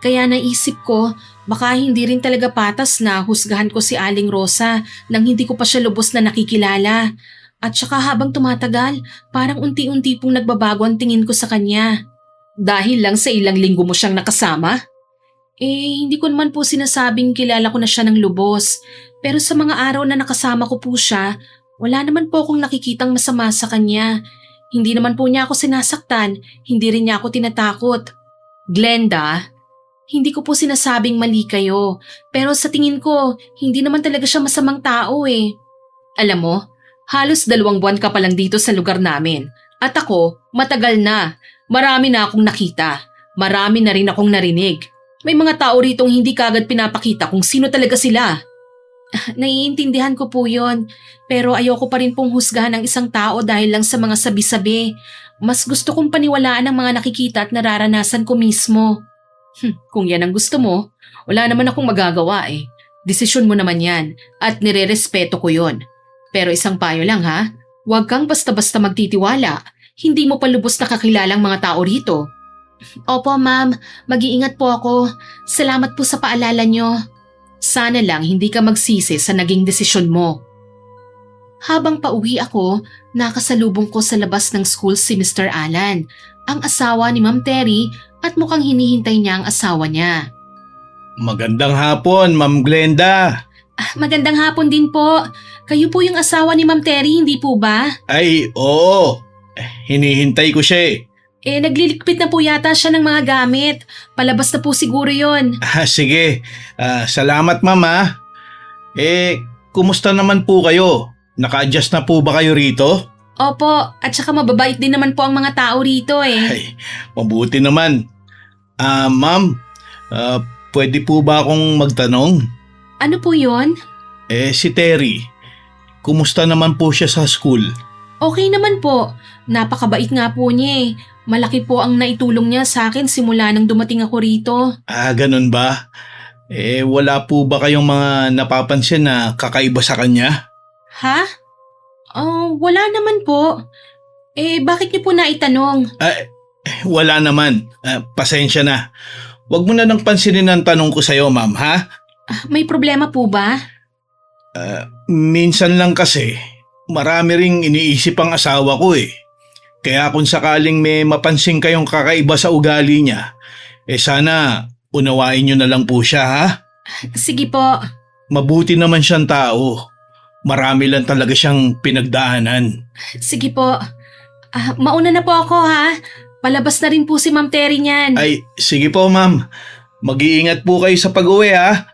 Kaya naisip ko, baka hindi rin talaga patas na husgahan ko si Aling Rosa nang hindi ko pa siya lubos na nakikilala. At saka habang tumatagal, parang unti-unti pong nagbabago ang tingin ko sa kanya. Dahil lang sa ilang linggo mo siyang nakasama? Hindi ko naman po sinasabing kilala ko na siya ng lubos. Pero sa mga araw na nakasama ko po siya, wala naman po akong nakikitang masama sa kanya. Hindi naman po niya ako sinasaktan, hindi rin niya ako tinatakot. Glenda, hindi ko po sinasabing mali kayo. Pero sa tingin ko, hindi naman talaga siya masamang tao eh. Alam mo, halos 2 buwan ka pa lang dito sa lugar namin. At ako, matagal na. Marami na akong nakita. Marami na rin akong narinig. May mga tao ritong hindi kagad pinapakita kung sino talaga sila. Naiintindihan ko po yon, pero ayoko pa rin pong husgahan ng isang tao dahil lang sa mga sabi-sabi. Mas gusto kong paniwalaan ang mga nakikita at nararanasan ko mismo. Kung yan ang gusto mo, wala naman akong magagawa eh. Desisyon mo naman yan at nirerespeto ko yon. Pero isang payo lang huwag kang basta-basta magtitiwala. Hindi mo pa lubos na kakilalang mga tao rito. Opo, ma'am. Mag-iingat po ako. Salamat po sa paalala nyo. Sana lang hindi ka magsisi sa naging desisyon mo. Habang pauwi ako, nakasalubong ko sa labas ng school si Mr. Alan, ang asawa ni Ma'am Terry at mukhang hinihintay niya ang asawa niya. Magandang hapon, Ma'am Glenda. Magandang hapon din po. Kayo po yung asawa ni Ma'am Terry, hindi po ba? Ay, oo. Hinihintay ko siya eh. Nagliligpit na po yata siya ng mga gamit. Palabas na po siguro yon. Sige. Salamat, Mama. Kumusta naman po kayo? Naka-adjust na po ba kayo rito? Opo, at saka mababait din naman po ang mga tao rito eh. Ay, mabuti naman. Ma'am, pwede po ba akong magtanong? Ano po yon? Si Terry, kumusta naman po siya sa school? Okay naman po. Napakabait nga po niya eh. Malaki po ang naitulong niya sa akin simula nang dumating ako rito. Ganun ba? Wala po ba kayong mga napapansin na kakaiba sa kanya? Ha? Wala naman po. Bakit niyo po naitanong? Wala naman. Pasensya na. Huwag mo na nang pansinin ang tanong ko sa'yo, ma'am, ha? May problema po ba? Minsan lang kasi, marami ring iniisip ang asawa ko eh. Kaya kung sakaling may mapansin kayong kakaiba sa ugali niya, sana unawain niyo na lang po siya, ha? Sige po. Mabuti naman siyang tao. Marami lang talaga siyang pinagdaanan. Sige po. Mauna na po ako ha. Palabas na rin po si Ma'am Terry niyan. Ay, sige po ma'am. Mag-iingat po kayo sa pag-uwi ha.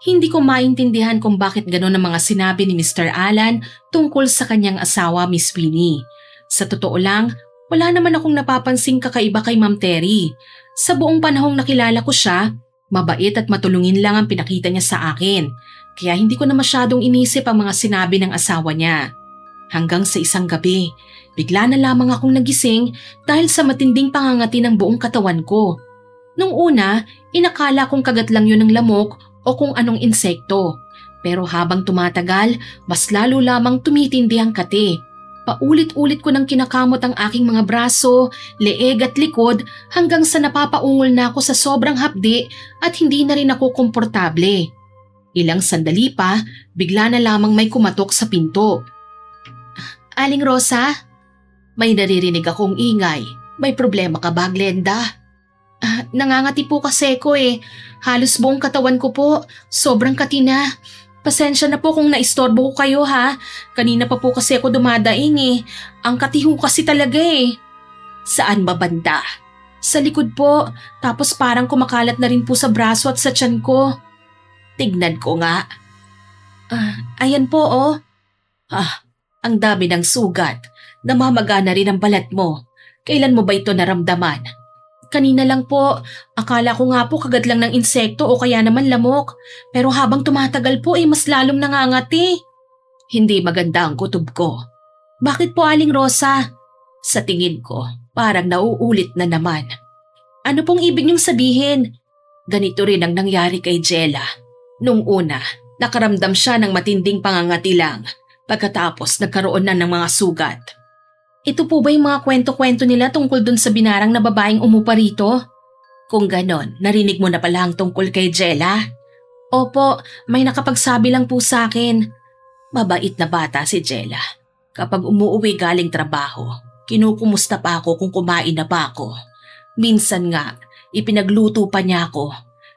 Hindi ko maintindihan kung bakit gano'n ang mga sinabi ni Mr. Alan tungkol sa kanyang asawa, Miss Winnie. Sa totoo lang, wala naman akong napapansing kakaiba kay Ma'am Terry. Sa buong panahong nakilala ko siya, mabait at matulungin lang ang pinakita niya sa akin. Kaya hindi ko na masyadong inisip ang mga sinabi ng asawa niya. Hanggang sa isang gabi, bigla na lamang akong nagising dahil sa matinding pangangati ng buong katawan ko. Nung una, inakala kong kagat lang yun ng lamok o kung anong insekto. Pero habang tumatagal, mas lalo lamang tumitindi ang kati. Paulit-ulit ko nang kinakamot ang aking mga braso, leeg at likod hanggang sa napapaungol na ako sa sobrang hapdi at hindi na rin ako komportable. Ilang sandali pa, bigla na lamang may kumatok sa pinto. Aling Rosa? May naririnig akong ingay. May problema ka ba, Glenda? Nangangati po kasi ko eh. Halos buong katawan ko po. Sobrang kati na. Pasensya na po kung naistorbo ko kayo ha. Kanina pa po kasi ako dumadaing eh. Ang katiho kasi talaga eh. Saan ba banda? Sa likod po. Tapos parang kumakalat na rin po sa braso at sa tiyan ko. Tignan ko nga. Ayan po oh. Ang dami ng sugat. Namamaga na rin ang balat mo. Kailan mo ba ito naramdaman? Kanina lang po. Akala ko nga po kagat lang ng insekto o kaya naman lamok. Pero habang tumatagal po mas lalong nangangati. Hindi maganda ang kutob ko. Bakit po, Aling Rosa? Sa tingin ko, parang nauulit na naman. Ano pong ibig niyong sabihin? Ganito rin ang nangyari kay Jella. Nung una, nakaramdam siya ng matinding pangangati lang. Pagkatapos nagkaroon na ng mga sugat. Ito po ba yung mga kwento-kwento nila tungkol dun sa binarang na babaeng umupa rito? Kung ganon, narinig mo na pala ang tungkol kay Jella? Opo, may nakapagsabi lang po sa akin. Mabait na bata si Jella. Kapag umuwi galing trabaho, kinukumusta pa ako kung kumain na ba ako. Minsan nga, ipinagluto pa niya ako.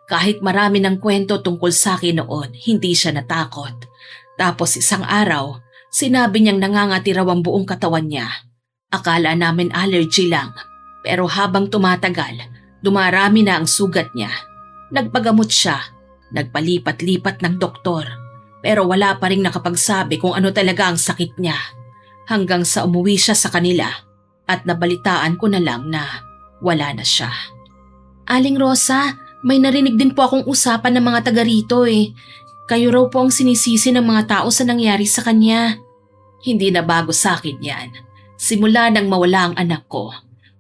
Kahit marami ng kwento tungkol sa akin noon, hindi siya natakot. Tapos isang araw, sinabi niyang nangangati raw ang buong katawan niya. Akala namin allergy lang, pero habang tumatagal, dumarami na ang sugat niya. Nagpagamot siya, nagpalipat-lipat ng doktor, pero wala pa ring nakapagsabi kung ano talaga ang sakit niya. Hanggang sa umuwi siya sa kanila at nabalitaan ko na lang na wala na siya. Aling Rosa, may narinig din po akong usapan ng mga taga rito eh. Kayo raw po ang sinisisi ng mga tao sa nangyari sa kanya. Hindi na bago sa akin yan. Simula nang mawala ang anak ko,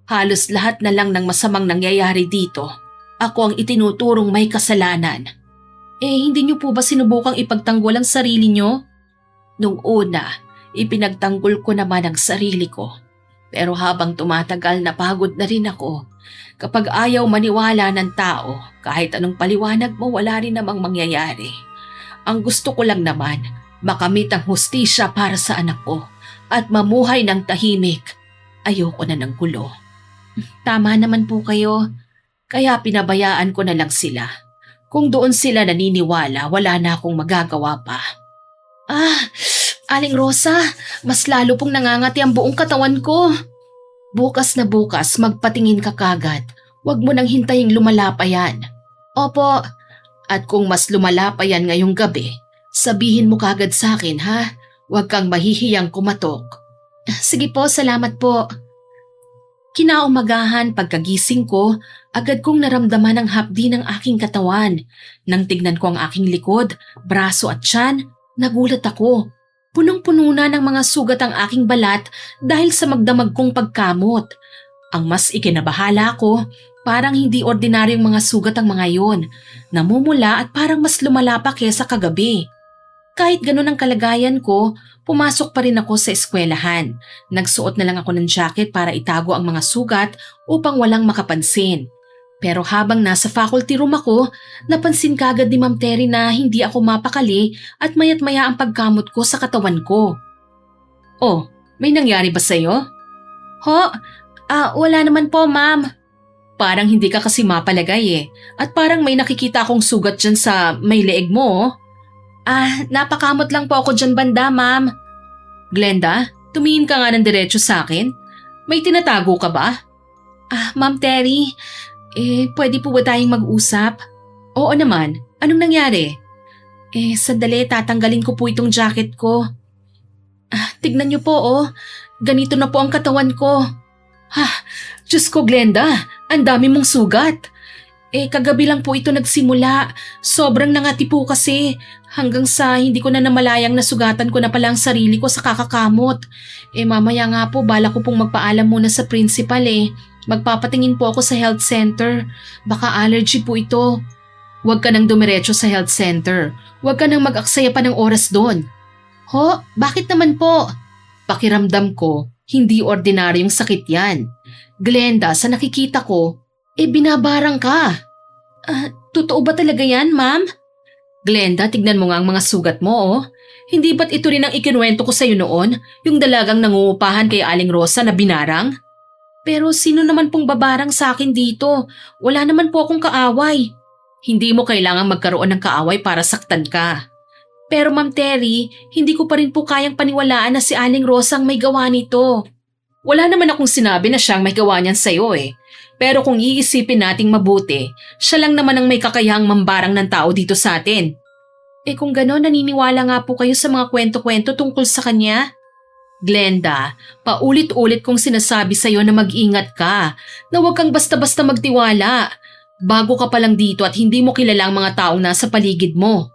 halos lahat na lang ng masamang nangyayari dito, ako ang itinuturong may kasalanan. Hindi niyo po ba sinubukang ipagtanggol ang sarili niyo? Nung una, ipinagtanggol ko naman ang sarili ko. Pero habang tumatagal napagod na rin ako. Kapag ayaw maniwala ng tao, kahit anong paliwanag mo wala rin namang mangyayari. Ang gusto ko lang naman, makamit ang hustisya para sa anak ko at mamuhay ng tahimik. Ayoko na ng gulo. Tama naman po kayo. Kaya pinabayaan ko na lang sila. Kung doon sila naniniwala, wala na akong magagawa pa. Aling Rosa, mas lalo pong nangangati ang buong katawan ko. Bukas na bukas, magpatingin ka kagad. Huwag mo nang hintaying lumala pa yan. Opo. At kung mas lumala pa yan ngayong gabi, sabihin mo kagad sa akin ha. Huwag kang mahihiyang kumatok. Sige po, salamat po. Kinaumagahan pagkagising ko, agad kong naramdaman ang hapdi ng aking katawan. Nang tignan ko ang aking likod, braso at tiyan, nagulat ako. Punong-puno na ng mga sugat ang aking balat dahil sa magdamag kong pagkamot. Ang mas ikinabahala ko, parang hindi ordinaryong mga sugat ang mga yon. Namumula at parang mas lumala pa kesa kagabi. Kahit ganun ang kalagayan ko, pumasok pa rin ako sa eskwelahan. Nagsuot na lang ako ng jacket para itago ang mga sugat upang walang makapansin. Pero habang nasa faculty room ako, napansin kagad ni Ma'am Terry na hindi ako mapakali at mayat maya ang pagkamot ko sa katawan ko. Oh, may nangyari ba sa'yo? Ho? Wala naman po, ma'am. Parang hindi ka kasi mapalagay eh. At parang may nakikita akong sugat dyan sa may leeg mo. Napakamot lang po ako dyan banda, ma'am. Glenda, tumingin ka nga ng diretso sa akin. May tinatago ka ba? Ma'am Terry, pwede po ba tayong mag-usap? Oo naman. Anong nangyari? Sandali, tatanggalin ko po itong jacket ko. Tignan niyo po, oh. Ganito na po ang katawan ko. Diyos ko, Glenda. Ang dami mong sugat. Kagabi lang po ito nagsimula. Sobrang nangati po kasi. Hanggang sa hindi ko na namalayang nasugatan ko na pala ang sarili ko sa kakakamot. Mamaya nga po, bala ko pong magpaalam muna sa principal Magpapatingin po ako sa health center. Baka allergy po ito. Huwag ka nang dumiretso sa health center. Huwag ka nang mag-aksaya pa ng oras doon. Ho? Bakit naman po? Pakiramdam ko, hindi ordinaryong sakit yan. Glenda, sa nakikita ko, binabarang ka. Totoo ba talaga yan, ma'am? Glenda, tignan mo nga ang mga sugat mo, oh. Hindi ba't ito rin ang ikinuwento ko sa'yo noon? Yung dalagang nangungupahan kay Aling Rosa na binarang? Pero sino naman pong babarang sa akin dito? Wala naman po akong kaaway. Hindi mo kailangang magkaroon ng kaaway para saktan ka. Pero Ma'am Terry, hindi ko pa rin po kayang paniwalaan na si Aling Rosa ang may gawa nito. Wala naman akong sinabi na siyang may gawa niyan sa'yo eh. Pero kung iisipin nating mabuti, siya lang naman ang may kakayahang mambarang ng tao dito sa atin. Kung gano'n, naniniwala nga po kayo sa mga kwento-kwento tungkol sa kanya? Glenda, paulit-ulit kong sinasabi sa'yo na mag-ingat ka, na huwag kang basta-basta magtiwala. Bago ka pa lang dito at hindi mo kilala ang mga taong nasa paligid mo.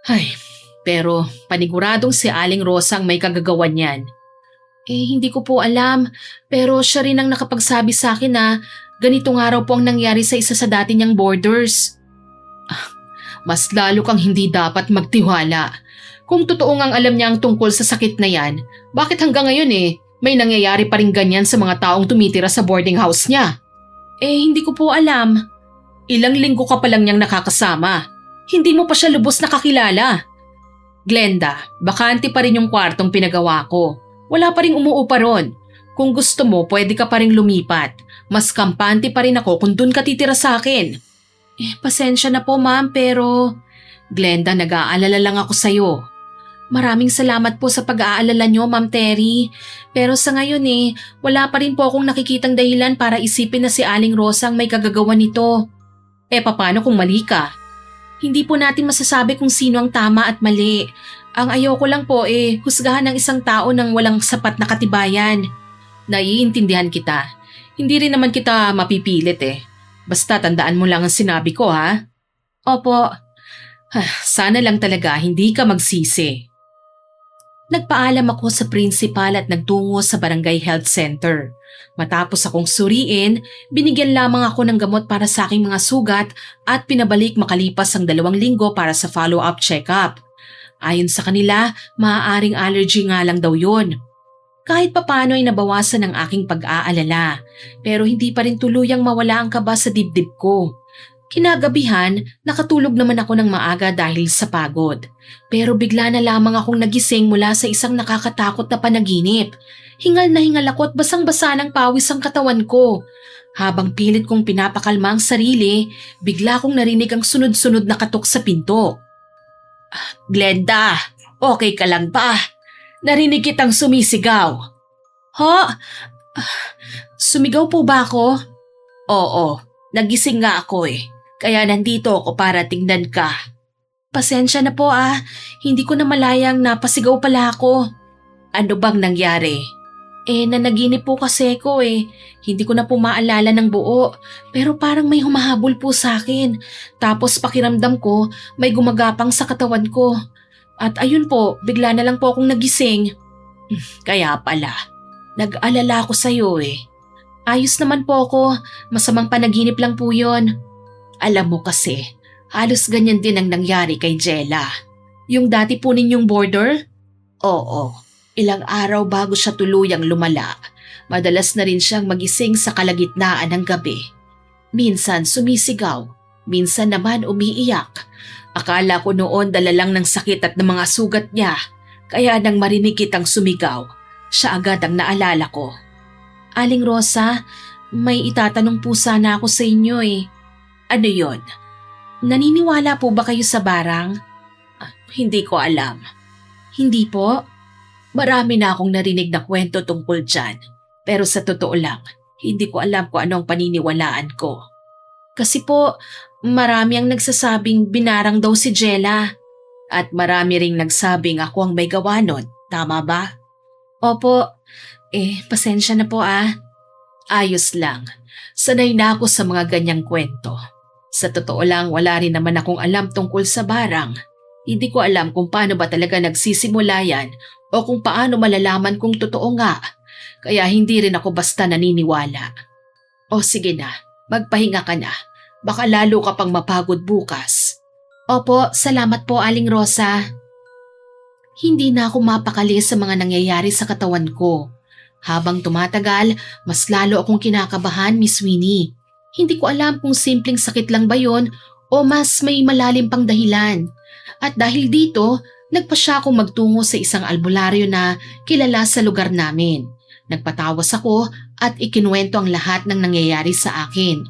Ay, pero paniguradong si Aling Rosa ang may kagagawan niyan. Hindi ko po alam, pero siya rin ang nakapagsabi sa akin na ganitong araw po ang nangyari sa isa sa dati niyang boarders. Mas lalo kang hindi dapat magtiwala. Kung totoo ngang alam niya ang tungkol sa sakit na yan, bakit hanggang ngayon may nangyayari pa rin ganyan sa mga taong tumitira sa boarding house niya? Hindi ko po alam. Ilang linggo ka pa lang niyang nakakasama. Hindi mo pa siya lubos nakakilala. Glenda, bakante pa rin yung kwartong pinagawa ko. Wala pa rin umuupa ron. Kung gusto mo, pwede ka pa rin lumipat. Mas kampante pa rin ako kung dun ka titira sa akin. Pasensya na po ma'am, pero… Glenda, nag-aalala lang ako sa'yo. Maraming salamat po sa pag-aalala nyo, Ma'am Terry. Pero sa ngayon wala pa rin po akong nakikitang dahilan para isipin na si Aling Rosa ang may kagagawa nito. Paano kung mali ka? Hindi po natin masasabi kung sino ang tama at mali. Ang ayoko lang po husgahan ng isang tao ng walang sapat na katibayan. Naiintindihan kita. Hindi rin naman kita mapipilit Basta tandaan mo lang ang sinabi ko, ha? Opo. Sana lang talaga hindi ka magsisi. Nagpaalam ako sa principal at nagtungo sa barangay health center. Matapos akong suriin, binigyan lamang ako ng gamot para sa aking mga sugat at pinabalik makalipas ang 2 linggo para sa follow-up check-up. Ayon sa kanila, maaaring allergy nga lang daw yun. Kahit papano ay nabawasan ang aking pag-aalala, pero hindi pa rin tuluyang mawala ang kaba sa dibdib ko. Kinagabihan, nakatulog naman ako ng maaga dahil sa pagod. Pero bigla na lamang akong nagising mula sa isang nakakatakot na panaginip. Hingal na hingal ako at basang-basa ng pawis ang katawan ko. Habang pilit kong pinapakalma ang sarili, bigla kong narinig ang sunod-sunod na katok sa pinto. Glenda, okay ka lang ba? Narinig kitang sumisigaw. Ho? Sumigaw po ba ako? Oo, nagising nga ako Kaya nandito ako para tingnan ka. Pasensya na po hindi ko na malayang napasigaw pala ako. Ano bang nangyari? Nanaginip po kasi ako Hindi ko na po maalala ng buo, pero parang may humahabol po sa akin. Tapos pakiramdam ko, may gumagapang sa katawan ko. At ayun po, bigla na lang po akong nagising. Kaya pala, nag-alala ako sa'yo Ayos naman po ako, masamang panaginip lang po yon. Alam mo kasi, halos ganyan din ang nangyari kay Jella. Yung dati po ninyong boarder? Oo, ilang araw bago siya tuluyang lumala. Madalas na rin siyang magising sa kalagitnaan ng gabi. Minsan sumisigaw, minsan naman umiiyak. Akala ko noon dala lang ng sakit at ng mga sugat niya, kaya nang marinig kitang sumigaw, siya agad ang naalala ko. Aling Rosa, may itatanong po sana ako sa inyo Ano yon? Naniniwala po ba kayo sa barang? Hindi ko alam. Hindi po? Marami na akong narinig na kwento tungkol dyan, pero sa totoo lang, hindi ko alam kung anong paniniwalaan ko. Kasi po, marami ang nagsasabing binarang daw si Jella. At marami ring nagsabing ako ang may gawa nun, tama ba? Opo, pasensya na po Ayos lang, sanay na ako sa mga ganyang kwento. Sa totoo lang, wala rin naman akong alam tungkol sa barang. Hindi ko alam kung paano ba talaga nagsisimula yan o kung paano malalaman kung totoo nga. Kaya hindi rin ako basta naniniwala. O sige na, magpahinga ka na. Baka lalo ka pang mapagod bukas. Opo, salamat po Aling Rosa. Hindi na ako mapakali sa mga nangyayari sa katawan ko. Habang tumatagal, mas lalo akong kinakabahan, Miss Winnie. Hindi ko alam kung simpleng sakit lang ba yon o mas may malalim pang dahilan. At dahil dito, nagpa siya akong magtungo sa isang albularyo na kilala sa lugar namin. Nagpatawas ako at ikinuwento ang lahat ng nangyayari sa akin.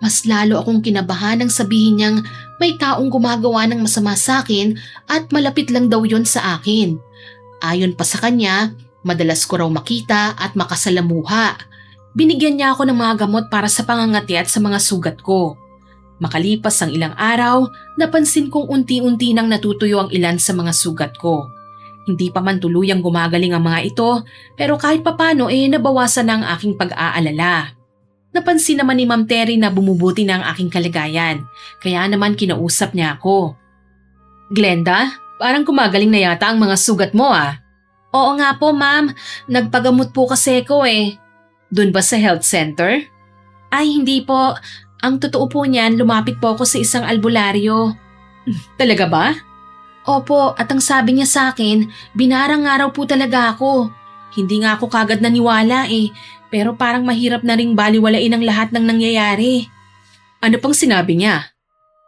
Mas lalo akong kinabahan nang sabihin niyang may taong gumagawa ng masama sa akin at malapit lang daw yon sa akin. Ayon pa sa kanya, madalas ko raw makita at makasalamuha. Binigyan niya ako ng mga gamot para sa pangangati at sa mga sugat ko. Makalipas ang ilang araw, napansin kong unti-unti nang natutuyo ang ilan sa mga sugat ko. Hindi pa man tuluyang gumagaling ang mga ito, pero kahit papano nabawasan na ang aking pag-aalala. Napansin naman ni Ma'am Terry na bumubuti na ang aking kalagayan, kaya naman kinausap niya ako. Glenda, parang gumagaling na yata ang mga sugat mo ah. Oo nga po ma'am, nagpagamot po kasi ko eh. Doon ba sa health center? Ay hindi po, ang totoo po niyan lumapit po ako sa isang albularyo. Talaga ba? Opo, at ang sabi niya sa akin, binarang nga raw po talaga ako. Hindi nga ako kagad naniwala eh, pero parang mahirap na ring baliwalain ang lahat ng nangyayari. Ano pang sinabi niya?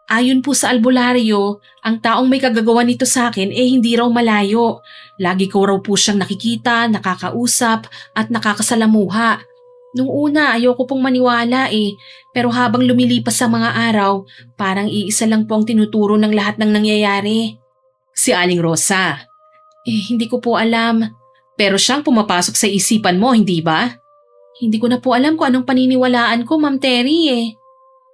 Ayon po sa albularyo, ang taong may kagagawa nito sa akin hindi raw malayo. Lagi ko raw po siyang nakikita, nakakausap at nakakasalamuha. Nung una ayoko pong maniwala pero habang lumilipas sa mga araw, parang iisa lang po ang tinuturo ng lahat ng nangyayari. Si Aling Rosa. Hindi ko po alam. Pero siyang pumapasok sa isipan mo, hindi ba? Hindi ko na po alam kung anong paniniwalaan ko, Ma'am Terry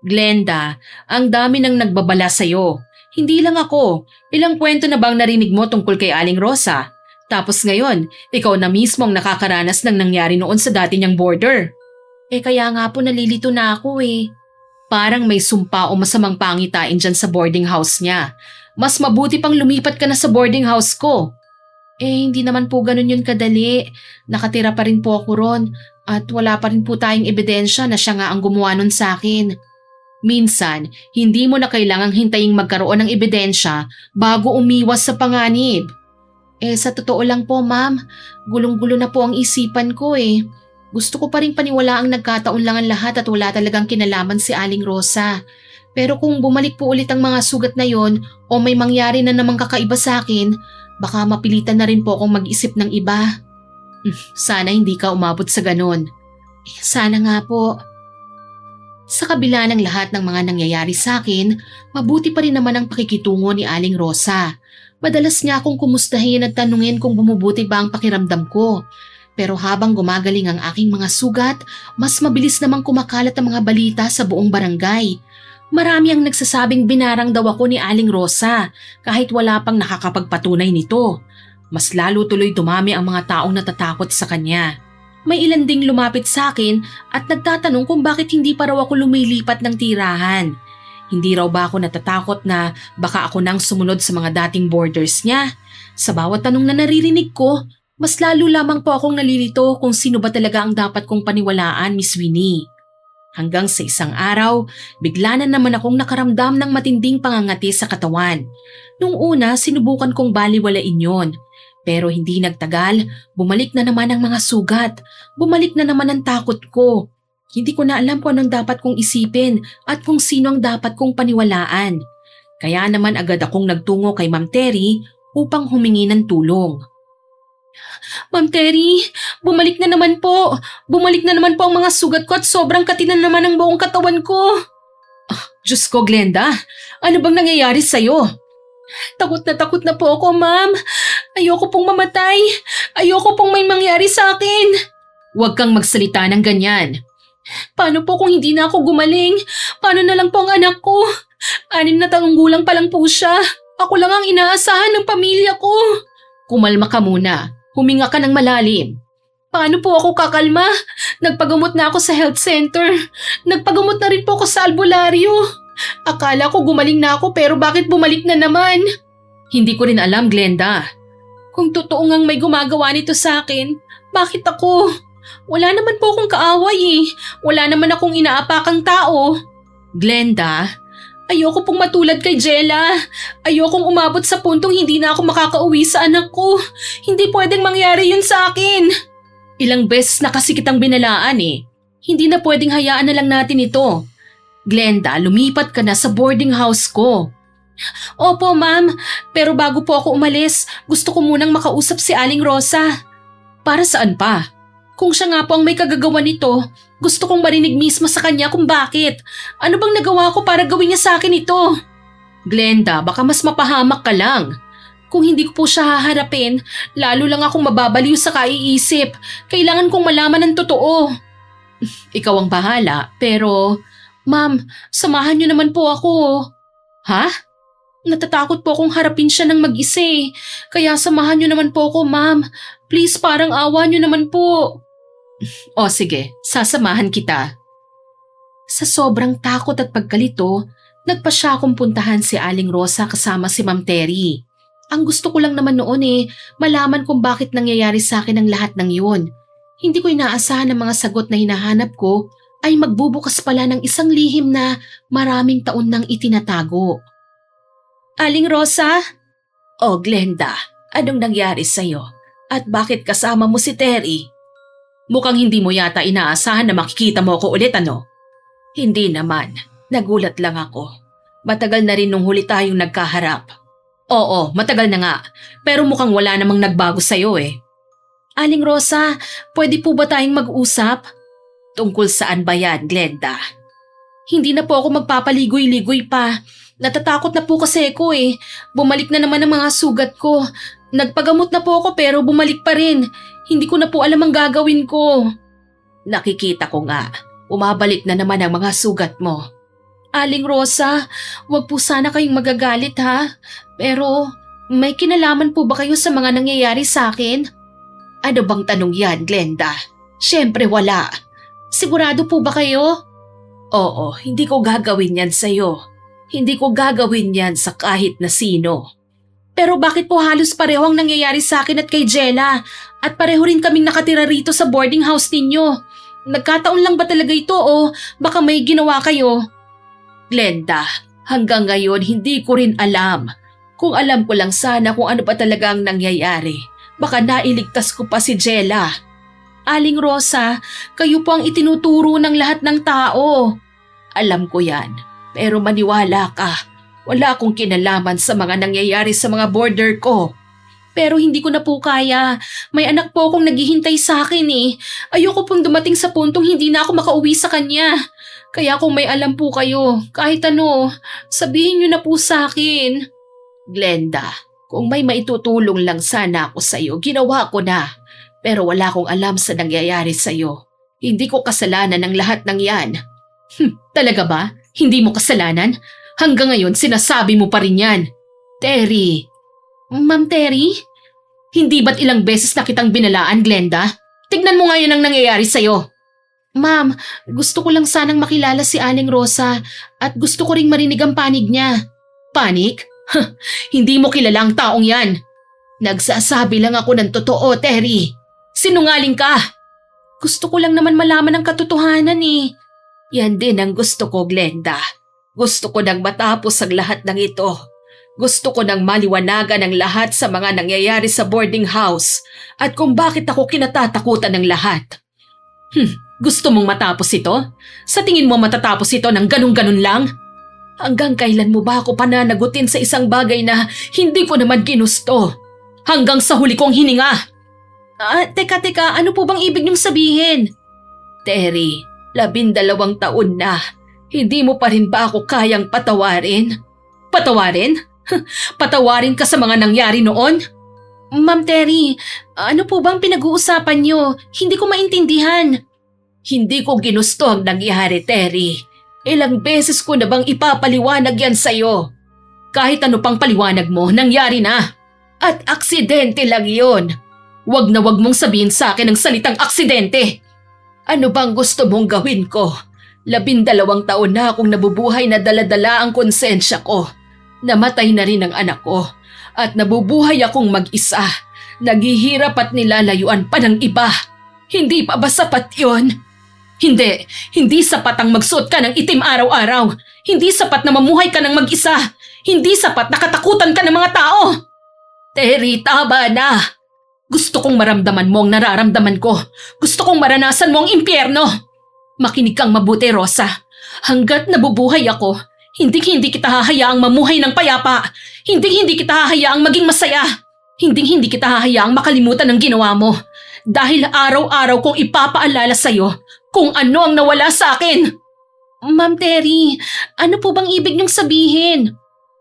Glenda, ang dami nang nagbabala sa'yo. Hindi lang ako. Ilang kwento na bang narinig mo tungkol kay Aling Rosa? Tapos ngayon, ikaw na mismo ang nakakaranas ng nangyari noon sa dati niyang border. Kaya nga po nalilito na ako Parang may sumpa o masamang pangitain dyan sa boarding house niya. Mas mabuti pang lumipat ka na sa boarding house ko. Hindi naman po ganun yun kadali. Nakatira pa rin po ako ron at wala pa rin po tayong ebidensya na siya nga ang gumawa nun sa akin. Minsan, hindi mo na kailangang hintaying magkaroon ng ebidensya bago umiwas sa panganib. Sa totoo lang po ma'am, gulong-gulo na po ang isipan ko Gusto ko pa rin paniwalaang nagkataon lang ang lahat at wala talagang kinalaman si Aling Rosa. Pero kung bumalik po ulit ang mga sugat na yon o may mangyari na namang kakaiba sa akin, baka mapilitan na rin po akong mag-isip ng iba. Sana hindi ka umabot sa ganon. Sana nga po. Sa kabila ng lahat ng mga nangyayari sa akin, mabuti pa rin naman ang pakikitungo ni Aling Rosa. Madalas niya akong kumustahin at tanungin kung bumubuti ba ang pakiramdam ko. Pero habang gumagaling ang aking mga sugat, mas mabilis namang kumakalat ang mga balita sa buong barangay. Marami ang nagsasabing binarang daw ako ni Aling Rosa kahit wala pang nakakapagpatunay nito. Mas lalo tuloy dumami ang mga taong natatakot sa kanya. May ilan ding lumapit sa akin at nagtatanong kung bakit hindi pa raw ako lumilipat ng tirahan. Hindi raw ba ako natatakot na baka ako nang sumunod sa mga dating borders niya? Sa bawat tanong na naririnig ko, mas lalo lamang po akong nalilito kung sino ba talaga ang dapat kong paniwalaan, Miss Winnie. Hanggang sa isang araw, bigla na naman akong nakaramdam ng matinding pangangati sa katawan. Nung una, sinubukan kong baliwalain yon. Pero hindi nagtagal, bumalik na naman ang mga sugat. Bumalik na naman ang takot ko. Hindi ko na alam kung anong dapat kong isipin at kung sino ang dapat kong paniwalaan. Kaya naman agad akong nagtungo kay Ma'am Terry upang humingi ng tulong. Ma'am Terry, bumalik na naman po. Bumalik na naman po ang mga sugat ko at sobrang kati na naman ang buong katawan ko. Diyos ko, Glenda, ano bang nangyayari sa'yo? Takot na po ako, ma'am. Ayoko pong mamatay. Ayoko pong may mangyari sa akin. Huwag kang magsalita ng ganyan. Paano po kung hindi na ako gumaling? Paano na lang po ang anak ko? 6 na taong gulang pa lang po siya. Ako lang ang inaasahan ng pamilya ko. Kumalma ka muna. Huminga ka ng malalim. Paano po ako kakalma? Nagpagamot na ako sa health center. Nagpagamot na rin po ako sa albularyo. Akala ko gumaling na ako pero bakit bumalik na naman? Hindi ko rin alam, Glenda. Kung totoo ngang may gumagawa nito sa akin, bakit ako? Wala naman po akong kaaway Wala naman akong inaapakang tao. Glenda, Ayoko pong matulad kay Jella. Ayokong umabot sa puntong hindi na ako makakauwi sa anak ko. Hindi pwedeng mangyari yun sa akin. Ilang beses na kasi kitang binalaan eh. Hindi na pwedeng hayaan na lang natin ito. Glenda, lumipat ka na sa boarding house ko. Opo, ma'am. Pero bago po ako umalis, gusto ko munang makausap si Aling Rosa. Para saan pa? Kung siya nga po ang may kagagawa nito, gusto kong marinig mismo sa kanya kung bakit. Ano bang nagawa ko para gawin niya sa akin ito? Glenda, baka mas mapahamak ka lang. Kung hindi ko po siya haharapin, lalo lang akong mababaliw sa kaiisip. Kailangan kong malaman ng totoo. Ikaw ang bahala, pero... Ma'am, samahan niyo naman po ako. Ha? Natatakot po akong harapin siya ng mag-isa eh. Kaya samahan niyo naman po ako, ma'am. Please, parang awa niyo naman po. O sige, sasamahan kita. Sa sobrang takot at pagkalito, nagpasya akong puntahan si Aling Rosa kasama si Ma'am Terry. Ang gusto ko lang naman noon eh, malaman kung bakit nangyayari sa akin ang lahat ng yun. Hindi ko inaasahan ang mga sagot na hinahanap ko ay magbubukas pala ng isang lihim na maraming taon nang itinatago. Aling Rosa? O Glenda, anong nangyari sa'yo? At bakit kasama mo si Terry? Mukhang hindi mo yata inaasahan na makikita mo ako ulit, ano? Hindi naman. Nagulat lang ako. Matagal na rin nung huli tayong nagkaharap. Oo, matagal na nga. Pero mukhang wala namang nagbago sa'yo eh. Aling Rosa, pwede po ba tayong mag-usap? Tungkol saan ba yan, Glenda? Hindi na po ako magpapaligoy-ligoy pa. Natatakot na po kasi ako eh. Bumalik na naman ang mga sugat ko. Nagpagamot na po ako pero bumalik pa rin. Hindi ko na po alam ang gagawin ko. Nakikita ko nga. Umabalik na naman ang mga sugat mo. Aling Rosa, wag po sana kayong magagalit ha. Pero may kinalaman po ba kayo sa mga nangyayari sa akin? Ano bang tanong yan, Glenda? Siyempre wala. Sigurado po ba kayo? Oo, hindi ko gagawin yan sa'yo. Hindi ko gagawin yan sa kahit na sino. Pero bakit po halos pareho ang nangyayari sa akin at kay Jella? At pareho rin kaming nakatira rito sa boarding house ninyo. Nagkataon lang ba talaga ito o baka may ginawa kayo? Glenda, hanggang ngayon hindi ko rin alam. Kung alam ko lang sana kung ano pa talaga ang nangyayari, baka nailigtas ko pa si Jella. Aling Rosa, kayo po ang itinuturo ng lahat ng tao. Alam ko yan, pero maniwala ka. Wala akong kinalaman sa mga nangyayari sa mga border ko. Pero hindi ko na po kaya. May anak po akong naghihintay sa akin eh. Ayoko pong dumating sa puntong hindi na ako makauwi sa kanya. Kaya kung may alam po kayo, kahit ano, sabihin niyo na po sa akin. Glenda, kung may maitutulong lang sana ako sa iyo, ginawa ko na. Pero wala akong alam sa nangyayari sa'yo. Hindi ko kasalanan ng lahat ng yan. Talaga ba? Hindi mo kasalanan? Hanggang ngayon sinasabi mo pa rin yan. Terry. Ma'am Terry? Hindi ba't ilang beses na kitang binalaan, Glenda? Tignan mo ngayon ang nangyayari sa'yo. Ma'am, gusto ko lang sanang makilala si Aling Rosa at gusto ko ring marinig ang panig niya. Panig? Hindi mo kilala ang taong yan. Nagsasabi lang ako ng totoo, Terry. Sinungaling ka! Gusto ko lang naman malaman ang katotohanan eh. Yan din ang gusto ko, Glenda. Gusto ko nang matapos ang lahat ng ito. Gusto ko nang maliwanagan ang lahat sa mga nangyayari sa boarding house at kung bakit ako kinatatakutan ng lahat. Gusto mong matapos ito? Sa tingin mo matatapos ito ng ganun-ganun lang? Hanggang kailan mo ba ako pananagutin sa isang bagay na hindi ko naman ginusto? Hanggang sa huli kong hininga. Teka, ano po bang ibig niyong sabihin? Terry, 12 taon na. Hindi mo pa rin ba ako kayang patawarin? Patawarin? Patawarin ka sa mga nangyari noon? Ma'am Terry, ano po bang pinag-uusapan niyo? Hindi ko maintindihan. Hindi ko ginusto ang nangyari, Terry. Ilang beses ko na bang ipapaliwanag yan sa'yo? Kahit ano pang paliwanag mo, nangyari na. At aksidente lang yun. Wag na wag mong sabihin sa akin ang salitang aksidente. Ano bang gusto mong gawin ko? 12 taon na akong nabubuhay na daladala ang konsensya ko. Namatay na rin ang anak ko at nabubuhay akong mag-isa. Naghihirap at nilalayuan pa ng iba. Hindi pa ba sapat yun? Hindi sapat ang magsuot ka ng itim araw-araw. Hindi sapat na mamuhay ka ng mag-isa. Hindi sapat na katakutan ka ng mga tao. Terry, tama na. Gusto kong maramdaman mo ang nararamdaman ko. Gusto kong maranasan mo ang impyerno. Makinig kang mabuti, Rosa. Hanggat nabubuhay ako, hindi kita hahayaang mamuhay ng payapa. Hindi kita hahayaang maging masaya. Hindi kita hahayaang makalimutan ang ginawa mo. Dahil araw-araw kong ipapaalala sa'yo kung ano ang nawala sa akin. Ma'am Terry, ano po bang ibig niyong sabihin?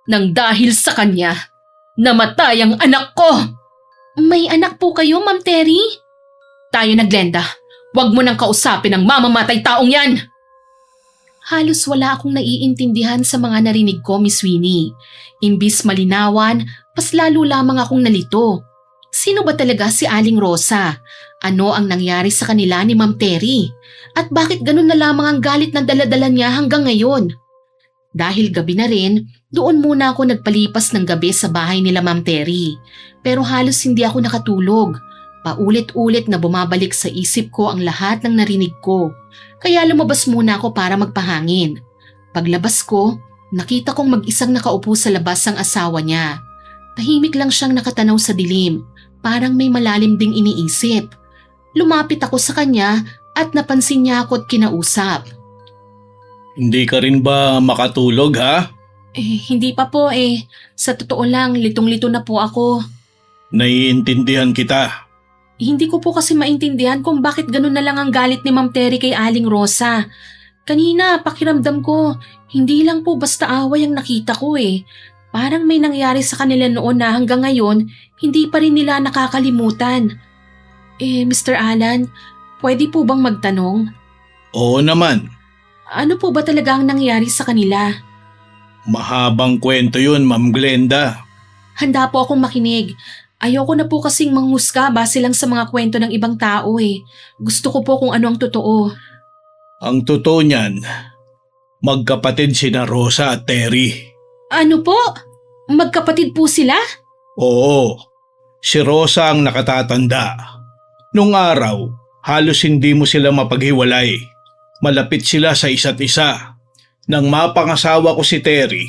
Nang dahil sa kanya, namatay ang anak ko. May anak po kayo, Ma'am Terry? Tayo na, Glenda. Huwag mo nang kausapin ang mamamatay taong yan. Halos wala akong naiintindihan sa mga narinig ko, Miss Winnie. Imbis malinawan, mas lalo lamang akong nalito. Sino ba talaga si Aling Rosa? Ano ang nangyari sa kanila ni Ma'am Terry? At bakit ganun na lamang ang galit na daladala niya hanggang ngayon? Dahil gabi na rin, doon muna ako nagpalipas ng gabi sa bahay nila Ma'am Terry. Pero halos hindi ako nakatulog. Paulit-ulit na bumabalik sa isip ko ang lahat ng narinig ko. Kaya lumabas muna ako para magpahangin. Paglabas ko, nakita kong mag-isang nakaupo sa labas ang asawa niya. Tahimik lang siyang nakatanaw sa dilim, parang may malalim ding iniisip. Lumapit ako sa kanya at napansin niya ako at kinausap. Hindi ka rin ba makatulog, ha? Hindi pa po eh. Sa totoo lang, litong-lito na po ako. Naiintindihan kita. Hindi ko po kasi maintindihan kung bakit ganun na lang ang galit ni Ma'am Terry kay Aling Rosa. Kanina, pakiramdam ko, hindi lang po basta away ang nakita ko eh. Parang may nangyari sa kanila noon na hanggang ngayon, hindi pa rin nila nakakalimutan. Mr. Alan, pwede po bang magtanong? Oo naman. Ano po ba talaga ang nangyari sa kanila? Mahabang kwento yun, Ma'am Glenda. Handa po akong makinig. Ayoko na po kasing manghusga base lang sa mga kwento ng ibang tao eh. Gusto ko po kung ano ang totoo. Ang totoo niyan, magkapatid sina Rosa at Terry. Ano po? Magkapatid po sila? Oo, si Rosa ang nakatatanda. Nung araw, halos hindi mo sila mapaghiwalay. Malapit sila sa isa't isa. Nang mapangasawa ko si Terry,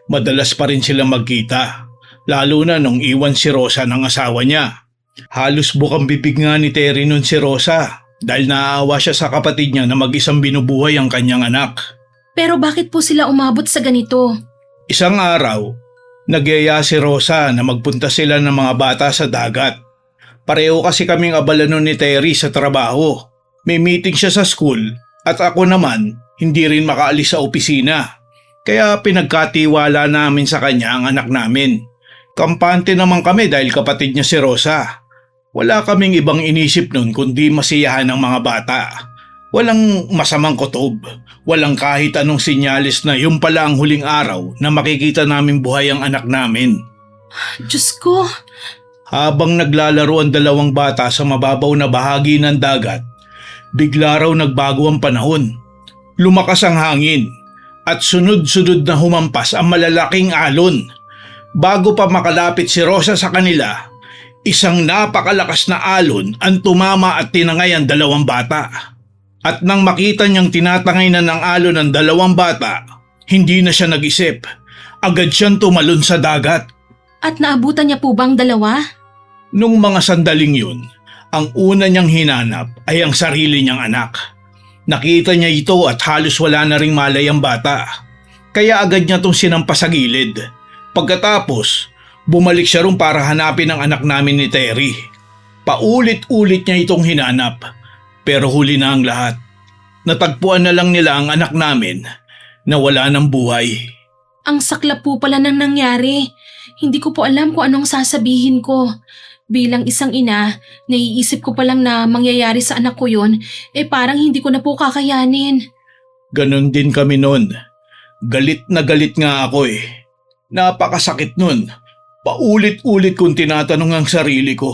madalas pa rin sila magkita. Lalo na nung iwan si Rosa ng asawa niya. Halos bukang bibig nga ni Terry nun si Rosa dahil naaawa siya sa kapatid niya na mag-isang binubuhay ang kanyang anak. Pero bakit po sila umabot sa ganito? Isang araw, nagyaya si Rosa na magpunta sila ng mga bata sa dagat. Pareho kasi kaming abala nun ni Terry sa trabaho. May meeting siya sa school at ako naman hindi rin makaalis sa opisina. Kaya pinagkatiwala namin sa kanya ang anak namin. Kampante naman kami dahil kapatid niya si Rosa. Wala kaming ibang inisip nun kundi masiyahan ng mga bata. Walang masamang kutob. Walang kahit anong sinyalis na yung pala ang huling araw na makikita namin buhay ang anak namin. Diyos ko! Habang naglalaro ang dalawang bata sa mababaw na bahagi ng dagat, bigla raw nagbago ang panahon. Lumakas ang hangin at sunod-sunod na humampas ang malalaking alon. Bago pa makalapit si Rosa sa kanila, isang napakalakas na alon ang tumama at tinangay ang dalawang bata. At nang makita niyang tinatangay na ng alon ang dalawang bata, hindi na siya nag-isip. Agad siyang tumalon sa dagat. At naabutan niya po bang dalawa? Nung mga sandaling yun, ang una niyang hinanap ay ang sarili niyang anak. Nakita niya ito at halos wala na ring malay ang bata. Kaya agad niya itong sinampas sa gilid. Pagkatapos, bumalik siya ron para hanapin ang anak namin ni Terry. Paulit-ulit niya itong hinanap, pero huli na ang lahat. Natagpuan na lang nila ang anak namin na wala ng buhay. Ang saklap po pala nang nangyari. Hindi ko po alam kung anong sasabihin ko. Bilang isang ina, naiisip ko pa lang na mangyayari sa anak ko yun, parang hindi ko na po kakayanin. Ganon din kami nun. Galit na galit nga ako eh. Napakasakit nun. Paulit-ulit kong tinatanong ang sarili ko.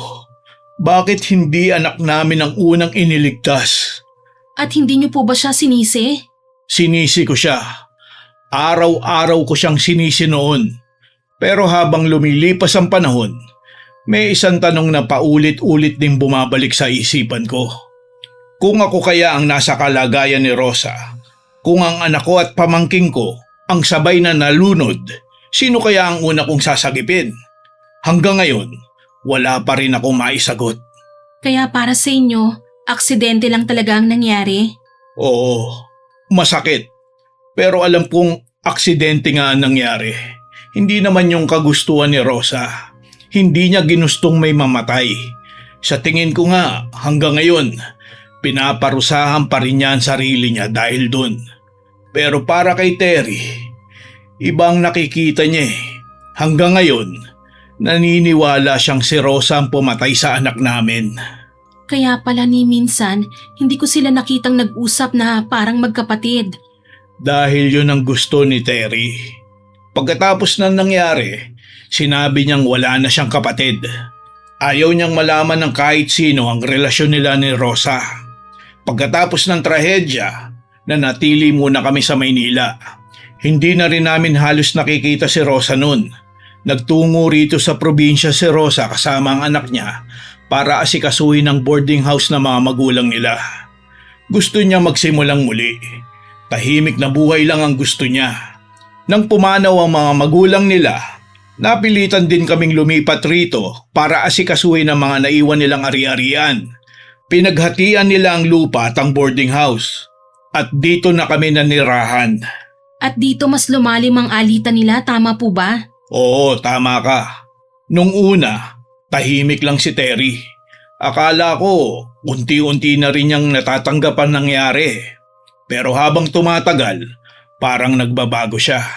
Bakit hindi anak namin ang unang iniligtas? At hindi niyo po ba siya sinisi? Sinisi ko siya. Araw-araw ko siyang sinisi noon. Pero habang lumilipas ang panahon, may isang tanong na paulit-ulit ding bumabalik sa isipan ko. Kung ako kaya ang nasa kalagayan ni Rosa, kung ang anak ko at pamangking ko ang sabay na nalunod, sino kaya ang una kong sasagipin? Hanggang ngayon, wala pa rin ako maisagot. Kaya para sa inyo, aksidente lang talaga ang nangyari? Oo, masakit. Pero alam kong aksidente nga ang nangyari. Hindi naman yung kagustuhan ni Rosa. Hindi niya ginustong may mamatay. Sa tingin ko nga, hanggang ngayon, pinaparusahan pa rin niya ang sarili niya dahil dun. Pero para kay Terry, ibang nakikita niya eh. Hanggang ngayon, naniniwala siyang si Rosa ang pumatay sa anak namin. Kaya pala ni minsan, hindi ko sila nakitang nag-usap na parang magkapatid. Dahil yun ang gusto ni Terry. Pagkatapos ng nangyari, sinabi niyang wala na siyang kapatid. Ayaw niyang malaman ng kahit sino ang relasyon nila ni Rosa. Pagkatapos ng trahedya, nanatili muna kami sa Maynila. Hindi na rin namin halos nakikita si Rosa noon. Nagtungo rito sa probinsya si Rosa kasama ang anak niya para asikasuhin ang boarding house ng mga magulang nila. Gusto niya magsimulang muli. Tahimik na buhay lang ang gusto niya. Nang pumanaw ang mga magulang nila, napilitan din kaming lumipat rito para asikasuhin ang mga naiwan nilang ari-arian. Pinaghatian nila ang lupa at ang boarding house. At dito na kami nanirahan. At dito mas lumalim ang alitan nila, tama po ba? Oo, tama ka. Nung una, tahimik lang si Terry. Akala ko, unti-unti na rin niyang natatanggapan nangyari. Pero habang tumatagal, parang nagbabago siya.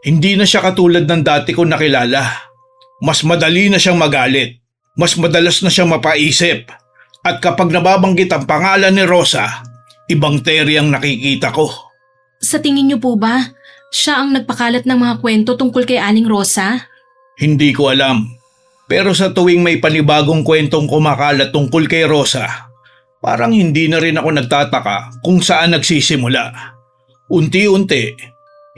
Hindi na siya katulad ng dati ko nakilala. Mas madali na siyang magalit. Mas madalas na siyang mapaisip. At kapag nababanggit ang pangalan ni Rosa, ibang Terry ang nakikita ko. Sa tingin niyo po ba, siya ang nagpakalat ng mga kwento tungkol kay Aling Rosa? Hindi ko alam. Pero sa tuwing may panibagong kwentong kumakalat tungkol kay Rosa, parang hindi na rin ako nagtataka kung saan nagsisimula. Unti-unti,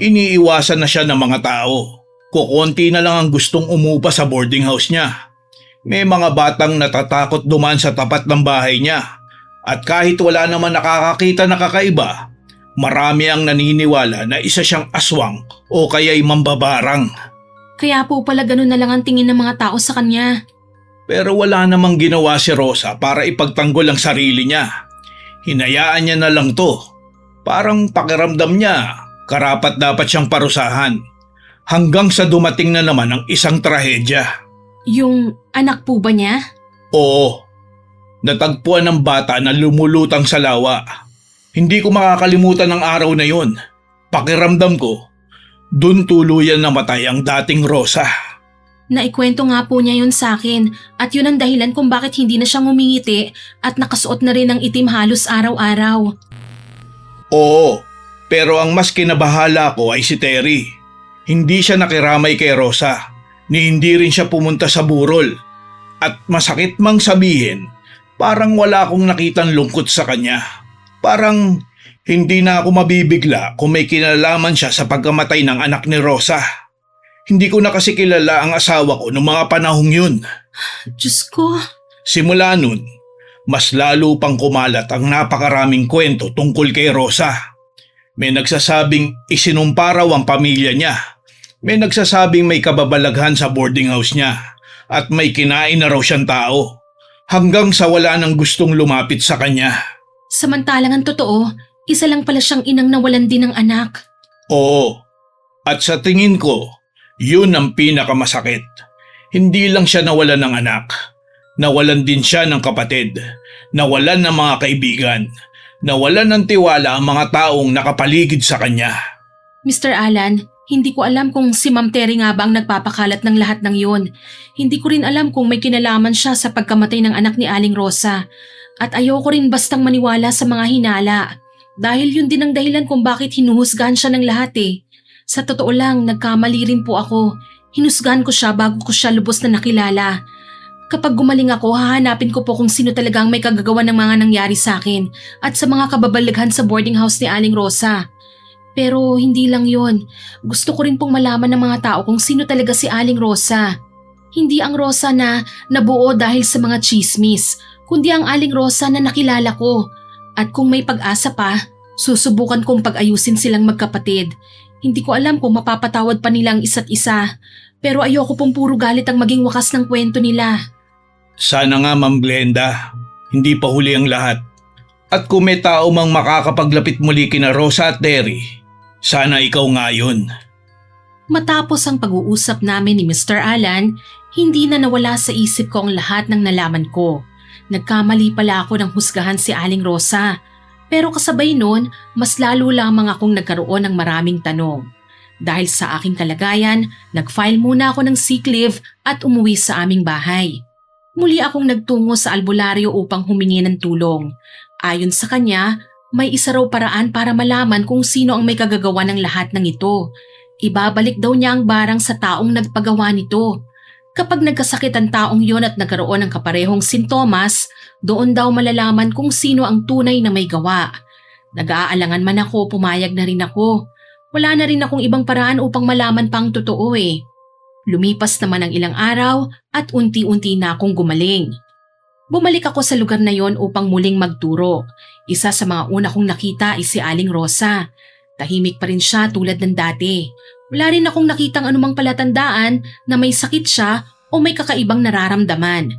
iniiwasan na siya ng mga tao. Kukunti na lang ang gustong umupa sa boarding house niya. May mga batang natatakot dumaan sa tapat ng bahay niya. At kahit wala naman nakakakita na kakaiba, marami ang naniniwala na isa siyang aswang o kaya'y mambabarang. Kaya po pala ganun na lang ang tingin ng mga tao sa kanya. Pero wala namang ginawa si Rosa para ipagtanggol ang sarili niya. Hinayaan niya na lang to. Parang pakiramdam niya, karapat dapat siyang parusahan. Hanggang sa dumating na naman ang isang trahedya. Yung anak po ba niya? Oo, natagpuan ng bata na lumulutang sa lawa. Hindi ko makakalimutan ang araw na yon. Pakiramdam ko, dun tuluyan namatay ang dating Rosa. Naikwento nga po niya yun sa akin at yun ang dahilan kung bakit hindi na siya ngumingiti at nakasuot na rin ng itim halos araw-araw. Oo, pero ang mas kinabahala ko ay si Terry. Hindi siya nakiramay kay Rosa, ni hindi rin siya pumunta sa burol. At masakit mang sabihin, parang wala akong nakitang lungkot sa kanya. Parang hindi na ako mabibigla kung may kinalaman siya sa pagkamatay ng anak ni Rosa. Hindi ko na kasi kilala ang asawa ko noong mga panahong yun. Diyos ko. Simula nun, mas lalo pang kumalat ang napakaraming kwento tungkol kay Rosa. May nagsasabing isinumpa raw ang pamilya niya. May nagsasabing may kababalaghan sa boarding house niya at may kinain na raw siyang tao. Hanggang sa wala nang gustong lumapit sa kanya. Samantalang ang totoo, isa lang pala siyang inang nawalan din ng anak. Oo, at sa tingin ko, yun ang pinakamasakit. Hindi lang siya nawalan ng anak. Nawalan din siya ng kapatid. Nawalan ng mga kaibigan. Nawalan ng tiwala ang mga taong nakapaligid sa kanya. Mr. Alan, hindi ko alam kung si Ma'am Terry nga ba ang nagpapakalat ng lahat ng yun. Hindi ko rin alam kung may kinalaman siya sa pagkamatay ng anak ni Aling Rosa. At ayoko rin bastang maniwala sa mga hinala. Dahil yun din ang dahilan kung bakit hinuhusgahan siya ng lahat eh. Sa totoo lang, nagkamali rin po ako. Hinusgahan ko siya bago ko siya lubos na nakilala. Kapag gumaling ako, hahanapin ko po kung sino talagang may kagagawa ng mga nangyari sa akin at sa mga kababalaghan sa boarding house ni Aling Rosa. Pero hindi lang yon. Gusto ko rin pong malaman ng mga tao kung sino talaga si Aling Rosa. Hindi ang Rosa na nabuo dahil sa mga chismis, kundi ang Aling Rosa na nakilala ko. At kung may pag-asa pa, susubukan kong pag-ayusin silang magkapatid. Hindi ko alam kung mapapatawad pa nila ang isa't isa. Pero ayoko pong puro galit ang maging wakas ng kwento nila. Sana nga, Ma'am Glenda. Hindi pa huli ang lahat. At kung may tao mang makakapaglapit muli kina Rosa at Terry, sana ikaw nga yun. Matapos ang pag-uusap namin ni Mr. Alan, hindi na nawala sa isip ko ang lahat ng nalaman ko. Nagkamali pala ako ng husgahan si Aling Rosa. Pero kasabay nun, mas lalo lamang akong nagkaroon ng maraming tanong. Dahil sa aking kalagayan, nag-file muna ako ng sick leave at umuwi sa aming bahay. Muli akong nagtungo sa albularyo upang humingi ng tulong. Ayon sa kanya, may isa raw paraan para malaman kung sino ang may kagagawa ng lahat ng ito. Ibabalik daw niya ang barang sa taong nagpagawa nito. Kapag nagkasakit ang taong yon at nagkaroon ng kaparehong sintomas, doon daw malalaman kung sino ang tunay na may gawa. Nag-aalangan man ako, pumayag na rin ako. Wala na rin akong ibang paraan upang malaman pa ang totoo eh. Lumipas naman ang ilang araw at unti-unti na akong gumaling. Bumalik ako sa lugar na yon upang muling magturo. Isa sa mga una kong nakita ay si Aling Rosa. Tahimik pa rin siya tulad ng dati. Wala rin akong nakitang anumang palatandaan na may sakit siya o may kakaibang nararamdaman.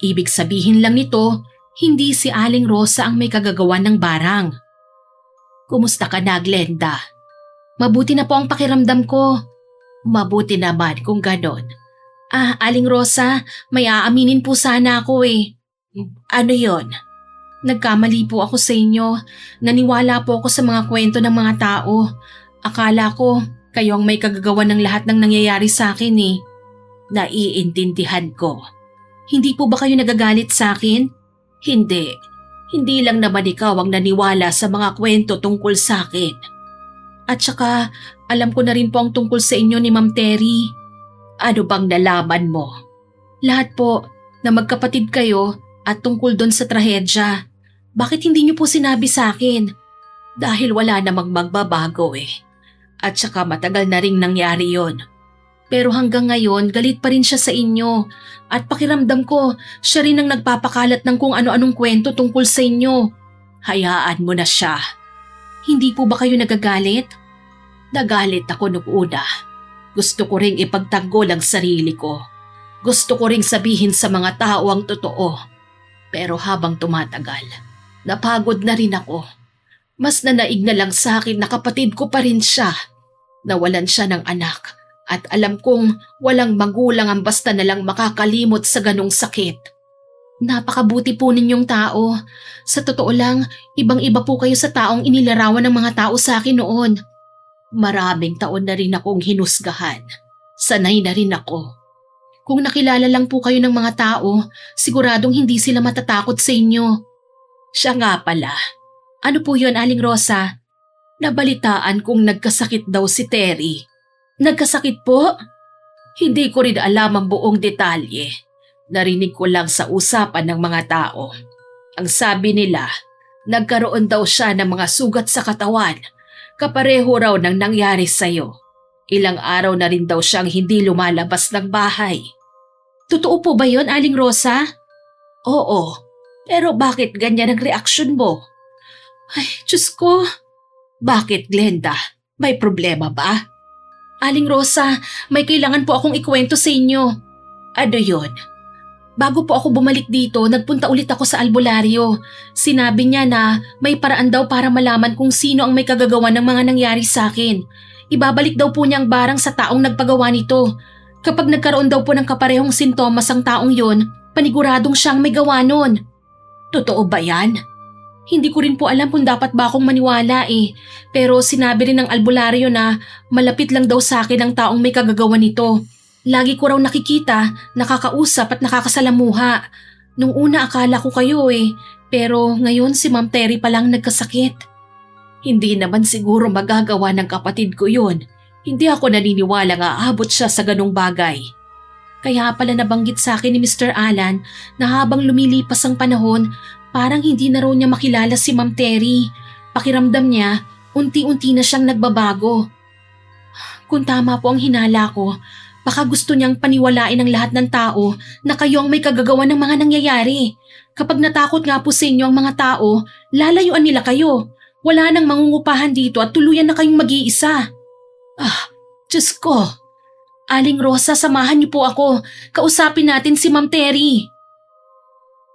Ibig sabihin lang nito, hindi si Aling Rosa ang may kagagawan ng barang. Kumusta ka na, Glenda? Mabuti na po ang pakiramdam ko. Mabuti naman kung ganon. Aling Rosa, may aaminin po sana ako eh. Ano yon? Nagkamali po ako sa inyo. Naniwala po ako sa mga kwento ng mga tao. Akala ko kayo ang may kagagawa ng lahat ng nangyayari sa akin eh. Naiintindihan ko. Hindi po ba kayo nagagalit sa akin? Hindi. Hindi lang naman ikaw ang naniwala sa mga kwento tungkol sa akin. At saka, alam ko na rin po ang tungkol sa inyo ni Ma'am Terry. Ano bang nalaman mo? Lahat po, na magkapatid kayo at tungkol doon sa trahedya. Bakit hindi niyo po sinabi sa akin? Dahil wala namang magbabago eh. At saka matagal na ring nangyari yon. Pero hanggang ngayon, galit pa rin siya sa inyo. At pakiramdam ko, siya rin ang nagpapakalat ng kung ano-anong kwento tungkol sa inyo. Hayaan mo na siya. Hindi po ba kayo nagagalit? Nagalit ako noong una. Gusto ko ring ipagtanggol ang sarili ko. Gusto ko ring sabihin sa mga tao ang totoo. Pero habang tumatagal, napagod na rin ako. Mas nanaig na lang sa akin na kapatid ko pa rin siya. Nawalan siya ng anak at alam kong walang magulang ang basta na lang makakalimot sa ganong sakit. Napakabuti po ninyong tao. Sa totoo lang, ibang-iba po kayo sa taong inilarawan ng mga tao sa akin noon. Maraming taon na rin akong hinusgahan. Sanay na rin ako. Kung nakilala lang po kayo ng mga tao, siguradong hindi sila matatakot sa inyo. Siya nga pala. Ano po yun, Aling Rosa? Nabalitaan kong nagkasakit daw si Terry. Nagkasakit po? Hindi ko rin alam ang buong detalye. Narinig ko lang sa usapan ng mga tao. Ang sabi nila, nagkaroon daw siya ng mga sugat sa katawan. Kapareho raw ng nangyari sa'yo. Ilang araw na rin daw siyang hindi lumalabas ng bahay. Totoo po ba yun, Aling Rosa? Oo, pero bakit ganyan ang reaksyon mo? Ay, Diyos ko. Bakit, Glenda? May problema ba? Aling Rosa, may kailangan po akong ikwento sa inyo. Ano yun? Bago po ako bumalik dito, nagpunta ulit ako sa albularyo. Sinabi niya na may paraan daw para malaman kung sino ang may kagagawa ng mga nangyari sa akin. Ibabalik daw po niya ang barang sa taong nagpagawa nito. Kapag nagkaroon daw po ng kaparehong sintomas ang taong yon, paniguradong siyang may gawa nun. Totoo ba yan? Hindi ko rin po alam kung dapat ba akong maniwala eh. Pero sinabi rin ng albularyo na malapit lang daw sa akin ang taong may kagagawa nito. Lagi ko raw nakikita, nakakausap at nakakasalamuha. Nung una akala ko kayo eh, pero ngayon si Ma'am Terry palang nagkasakit. Hindi naman siguro magagawa ng kapatid ko yun. Hindi ako naniniwala nga aabot siya sa ganong bagay. Kaya pala nabanggit sa akin ni Mr. Alan na habang lumilipas ang panahon, parang hindi na raw niya makilala si Ma'am Terry. Pakiramdam niya, unti-unti na siyang nagbabago. Kung tama po ang hinala ko, Baka gusto niyang paniwalain ng lahat ng tao na kayo ang may kagagawa ng mga nangyayari. Kapag natakot nga po sa inyo ang mga tao, lalayuan nila kayo. Wala nang mangungupahan dito at tuluyan na kayong mag-iisa. Diyos ko. Aling Rosa, samahan niyo po ako. Kausapin natin si Ma'am Terry.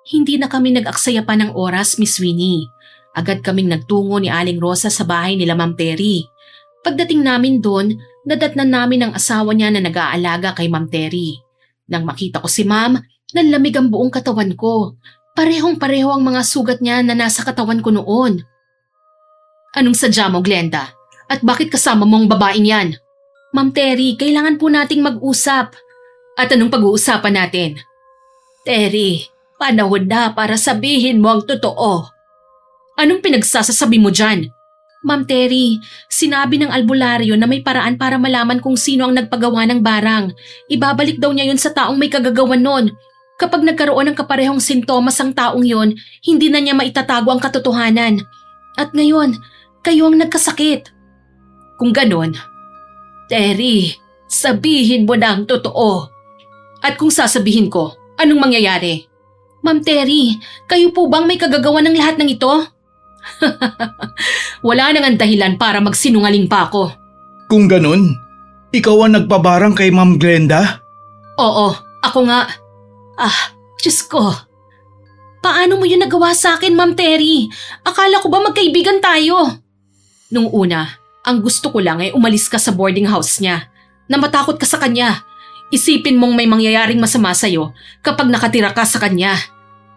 Hindi na kami nag-aksaya pa ng oras, Miss Winnie. Agad kaming nagtungo ni Aling Rosa sa bahay nila Ma'am Terry. Pagdating namin doon, nadatnan namin ang asawa niya na nag-aalaga kay Ma'am Terry. Nang makita ko si Ma'am, nanlamig ang buong katawan ko. Parehong-pareho ang mga sugat niya na nasa katawan ko noon. Anong sadya mo, Glenda? At bakit kasama mo ang babaeng yan? Ma'am Terry, kailangan po nating mag-usap. At anong pag-uusapan natin? Terry, panahon na para sabihin mo ang totoo. Anong pinagsasasabi mo dyan? Ma'am Terry, sinabi ng albularyo na may paraan para malaman kung sino ang nagpagawa ng barang. Ibabalik daw niya yun sa taong may kagagawan nun. Kapag nagkaroon ng kaparehong sintomas ang taong yon, hindi na niya maitatago ang katotohanan. At ngayon, kayo ang nagkasakit. Kung ganon, Terry, sabihin mo na ang totoo. At kung sasabihin ko, anong mangyayari? Ma'am Terry, kayo po bang may kagagawa ng lahat ng ito? Wala nang ang dahilan para magsinungaling pa ako. Kung ganun, ikaw ang nagpabarang kay Ma'am Glenda? Oo, ako nga. Diyos ko. Paano mo yun nagawa sa akin, Ma'am Terry? Akala ko ba magkaibigan tayo? Nung una, ang gusto ko lang ay umalis ka sa boarding house niya. Na matakot ka sa kanya. Isipin mong may mangyayaring masama sa'yo kapag nakatira ka sa kanya.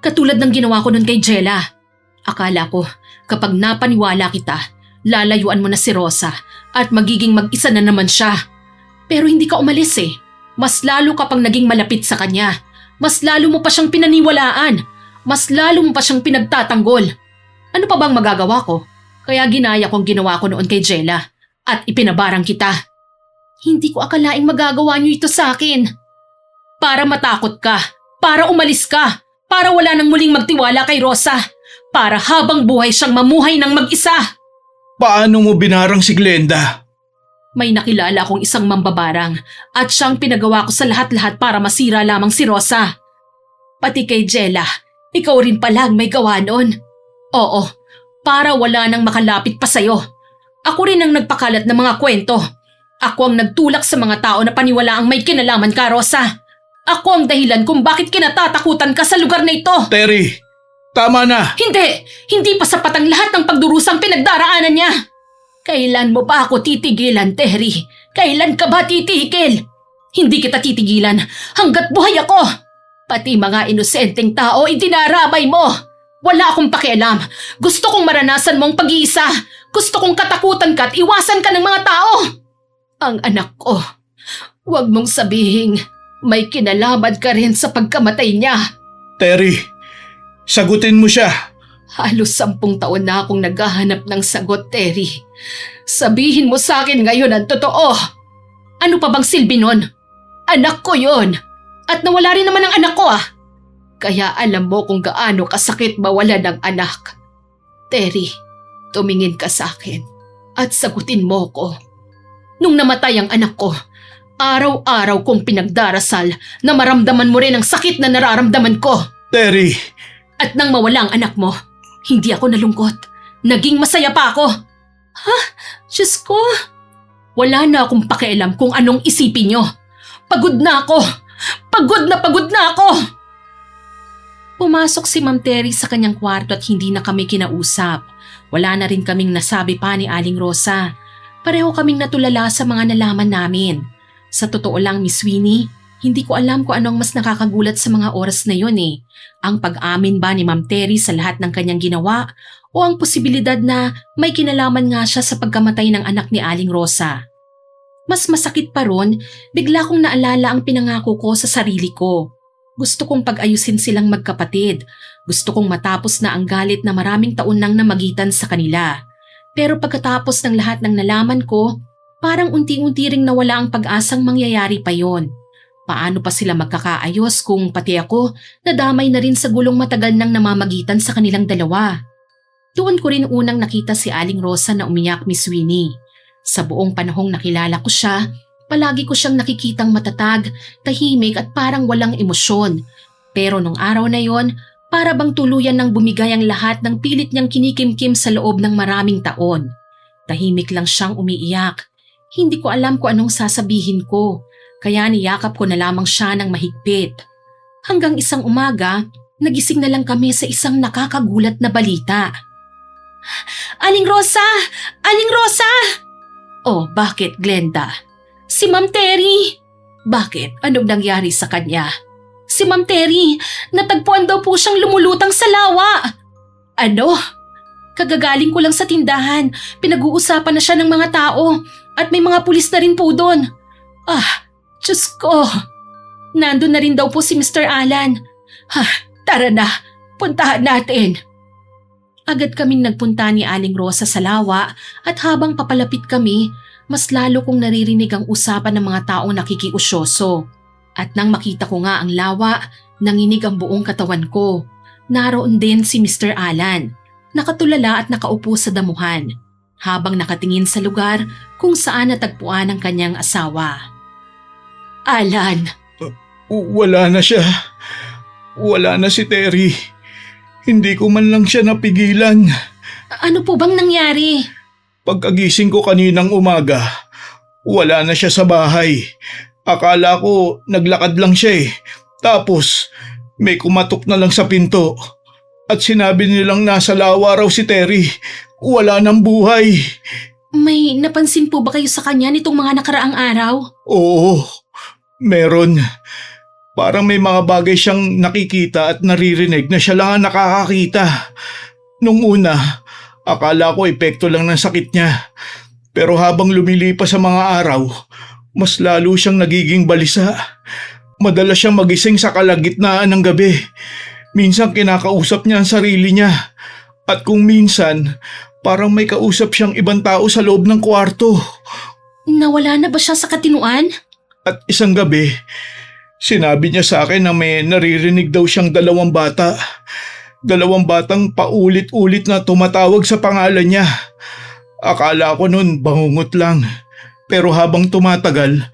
Katulad ng ginawa ko nun kay Jella. Akala ko, kapag napaniwala kita, lalayuan mo na si Rosa at magiging mag-isa na naman siya. Pero hindi ka umalis eh. Mas lalo ka pang naging malapit sa kanya. Mas lalo mo pa siyang pinaniwalaan. Mas lalo mo pa siyang pinagtatanggol. Ano pa bang magagawa ko? Kaya ginaya kong ginawa ko noon kay Jella at ipinabarang kita. Hindi ko akalaing magagawa niyo ito sa akin. Para matakot ka, para umalis ka, para wala nang muling magtiwala kay Rosa. Para habang buhay siyang mamuhay ng mag-isa. Paano mo binarang si Glenda? May nakilala akong isang mambabarang at siyang pinagawa ko sa lahat-lahat para masira lamang si Rosa. Pati kay Jella, ikaw rin pala ang may gawa noon. Oo, para wala nang makalapit pa sa'yo. Ako rin ang nagpakalat ng mga kwento. Ako ang nagtulak sa mga tao na paniwala ang may kinalaman ka, Rosa. Ako ang dahilan kung bakit kinatatakutan ka sa lugar na ito. Terry! Tama na! Hindi pa sapat ang lahat ng pagdurusang pinagdaraanan niya. Kailan mo ba ako titigilan, Terry? Kailan ka ba titigil? Hindi kita titigilan hanggat buhay ako. Pati mga inosenteng tao idinaramay mo. Wala akong pakialam. Gusto kong maranasan mo ang pag-iisa. Gusto kong katakutan ka at iwasan ka ng mga tao. Ang anak ko, huwag mong sabihing may kinalaman ka rin sa pagkamatay niya. Terry, sagutin mo siya. Halos 10 taon na akong naghahanap ng sagot, Terry. Sabihin mo sa akin ngayon ang totoo. Ano pa bang silbi nun? Anak ko yon. At nawala rin naman ang anak ko Kaya alam mo kung gaano kasakit mawala ng anak. Terry, tumingin ka sa akin at sagutin mo ko. Nung namatay ang anak ko, araw-araw kong pinagdarasal na maramdaman mo rin ang sakit na nararamdaman ko. Terry! At nang mawala ang anak mo, hindi ako nalungkot. Naging masaya pa ako. Diyos ko. Wala na akong pakialam kung anong isipin niyo. Pagod na ako. Pagod na ako. Pumasok si Ma'am Terry sa kanyang kwarto at hindi na kami kinausap. Wala na rin kaming nasabi pa ni Aling Rosa. Pareho kaming natulala sa mga nalaman namin. Sa totoo lang, Miss Winnie, hindi ko alam kung anong mas nakakagulat sa mga oras na yun eh. Ang pag-amin ba ni Ma'am Terry sa lahat ng kanyang ginawa o ang posibilidad na may kinalaman nga siya sa pagkamatay ng anak ni Aling Rosa. Mas masakit pa ron, bigla kong naalala ang pinangako ko sa sarili ko. Gusto kong pag-ayusin silang magkapatid. Gusto kong matapos na ang galit na maraming taon nang namagitan sa kanila. Pero pagkatapos ng lahat ng nalaman ko, parang unti-unti ring nawala ang pag-asang mangyayari pa yon. Paano pa sila magkakaayos kung pati ako nadamay na rin sa gulong matagal nang namamagitan sa kanilang dalawa? Doon ko rin unang nakita si Aling Rosa na umiyak, Miss Winnie. Sa buong panahong nakilala ko siya, Palagi ko siyang nakikitang matatag, tahimik at parang walang emosyon. Pero nung araw na yon, para bang tuluyan ng bumigay ang lahat ng pilit niyang kinikimkim sa loob ng maraming taon. Tahimik lang siyang umiiyak. Hindi ko alam kung anong sasabihin ko, kaya niyakap ko na lamang siya ng mahigpit. Hanggang isang umaga, nagising na lang kami sa isang nakakagulat na balita. Aling Rosa! Aling Rosa! Oh, bakit, Glenda? Si Ma'am Terry! Bakit? Anong nangyari sa kanya? Si Ma'am Terry, natagpuan daw po siyang lumulutang sa lawa. Ano? Kagagaling ko lang sa tindahan. Pinag-uusapan na siya ng mga tao at may mga pulis na rin po doon. Diyos ko. Nandun na rin daw po si Mr. Alan. Tara na, puntahan natin. Agad kaming nagpunta ni Aling Rosa sa lawa at habang papalapit kami, mas lalo kong naririnig ang usapan ng mga taong nakikiusyoso. At nang makita ko nga ang lawa, nanginig ang buong katawan ko. Naroon din si Mr. Alan, nakatulala at nakaupo sa damuhan, habang nakatingin sa lugar kung saan natagpuan ang kanyang asawa. Alan! Wala na siya. Wala na si Terry. Hindi ko man lang siya napigilan. Ano po bang nangyari? Pagkagising ko kaninang umaga, wala na siya sa bahay. Akala ko naglakad lang siya eh. Tapos may kumatok na lang sa pinto. At sinabi nilang nasa lawa raw si Terry. Wala nang buhay. May napansin po ba kayo sa kanya nitong mga nakaraang araw? Oo, meron. Parang may mga bagay siyang nakikita at naririnig na siya lang ang nakakakita. Nung una, akala ko epekto lang ng sakit niya. Pero habang lumilipas sa mga araw, mas lalo siyang nagiging balisa. Madalas siyang magising sa kalagitnaan ng gabi. Minsan kinakausap niya ang sarili niya. At kung minsan, parang may kausap siyang ibang tao sa loob ng kwarto. Nawala na ba siya sa katinuan? At isang gabi, sinabi niya sa akin na may naririnig daw siyang dalawang bata. Dalawang batang paulit-ulit na tumatawag sa pangalan niya. Akala ko noon bangungot lang. Pero habang tumatagal,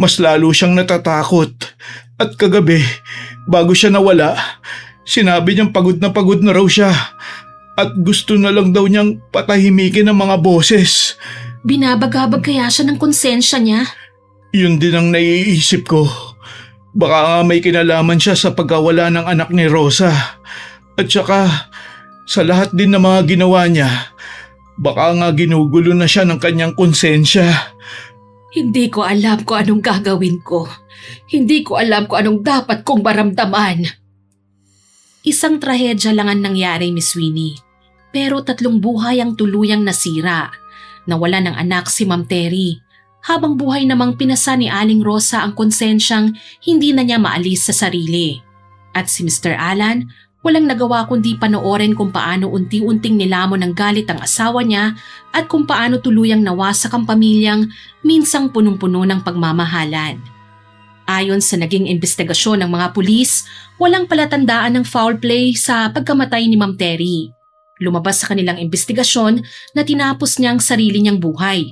mas lalo siyang natatakot. At kagabi, bago siya nawala, sinabi niyang pagod na raw siya. At gusto na lang daw niyang patahimikin ang mga boses. Binabagabag kaya siya ng konsensya niya? Yun din ang naiisip ko. Baka nga may kinalaman siya sa pagkawala ng anak ni Rosa. At saka, sa lahat din ng mga ginawa niya, baka nga ginugulo na siya ng kanyang konsensya. Hindi ko alam kung anong gagawin ko. Hindi ko alam kung anong dapat kong maramdaman. Isang trahedya lang ang nangyari, Miss Winnie. Pero 3 buhay ang tuluyang nasira. Nawala ng anak si Ma'am Terry. Habang buhay namang pinasa ni Aling Rosa ang konsensyang hindi na niya maalis sa sarili. At si Mr. Alan, walang nagawa kundi panoorin kung paano unti-unting nilamon ng galit ang asawa niya at kung paano tuluyang nawasak ang pamilyang minsang punong-puno ng pagmamahalan. Ayon sa naging investigasyon ng mga pulis, walang palatandaan ng foul play sa pagkamatay ni Ma'am Terry. Lumabas sa kanilang investigasyon na tinapos niya ang sarili niyang buhay.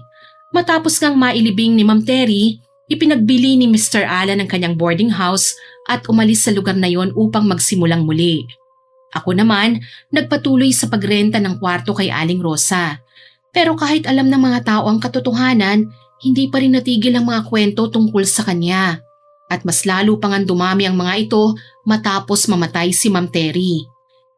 Matapos ngang mailibing ni Ma'am Terry, ipinagbili ni Mr. Alan ang kanyang boarding house at umalis sa lugar na yon upang magsimulang muli. Ako naman, nagpatuloy sa pagrenta ng kwarto kay Aling Rosa. Pero kahit alam ng mga tao ang katotohanan, hindi pa rin natigil ang mga kwento tungkol sa kanya. At mas lalo pang ang dumami ang mga ito matapos mamatay si Ma'am Terry.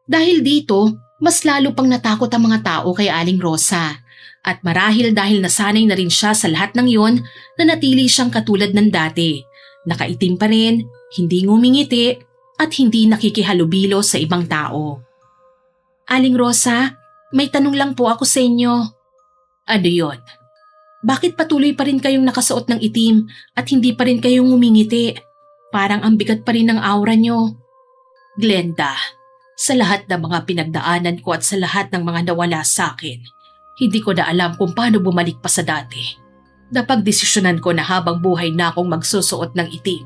Dahil dito, mas lalo pang natakot ang mga tao kay Aling Rosa. At marahil dahil nasanay na rin siya sa lahat ng yon, nanatili siyang katulad ng dati. Nakaitim pa rin, hindi ngumingiti, at hindi nakikihalubilo sa ibang tao. Aling Rosa, may tanong lang po ako sa inyo. Ano yon? Bakit patuloy pa rin kayong nakasuot ng itim at hindi pa rin kayong ngumingiti? Parang ang bigat pa rin ng aura nyo. Glenda, sa lahat ng mga pinagdaanan ko at sa lahat ng mga nawala sa akin, hindi ko na alam kung paano bumalik pa sa dati. Napagdesisyonan ko na habang buhay na akong magsusuot ng itim.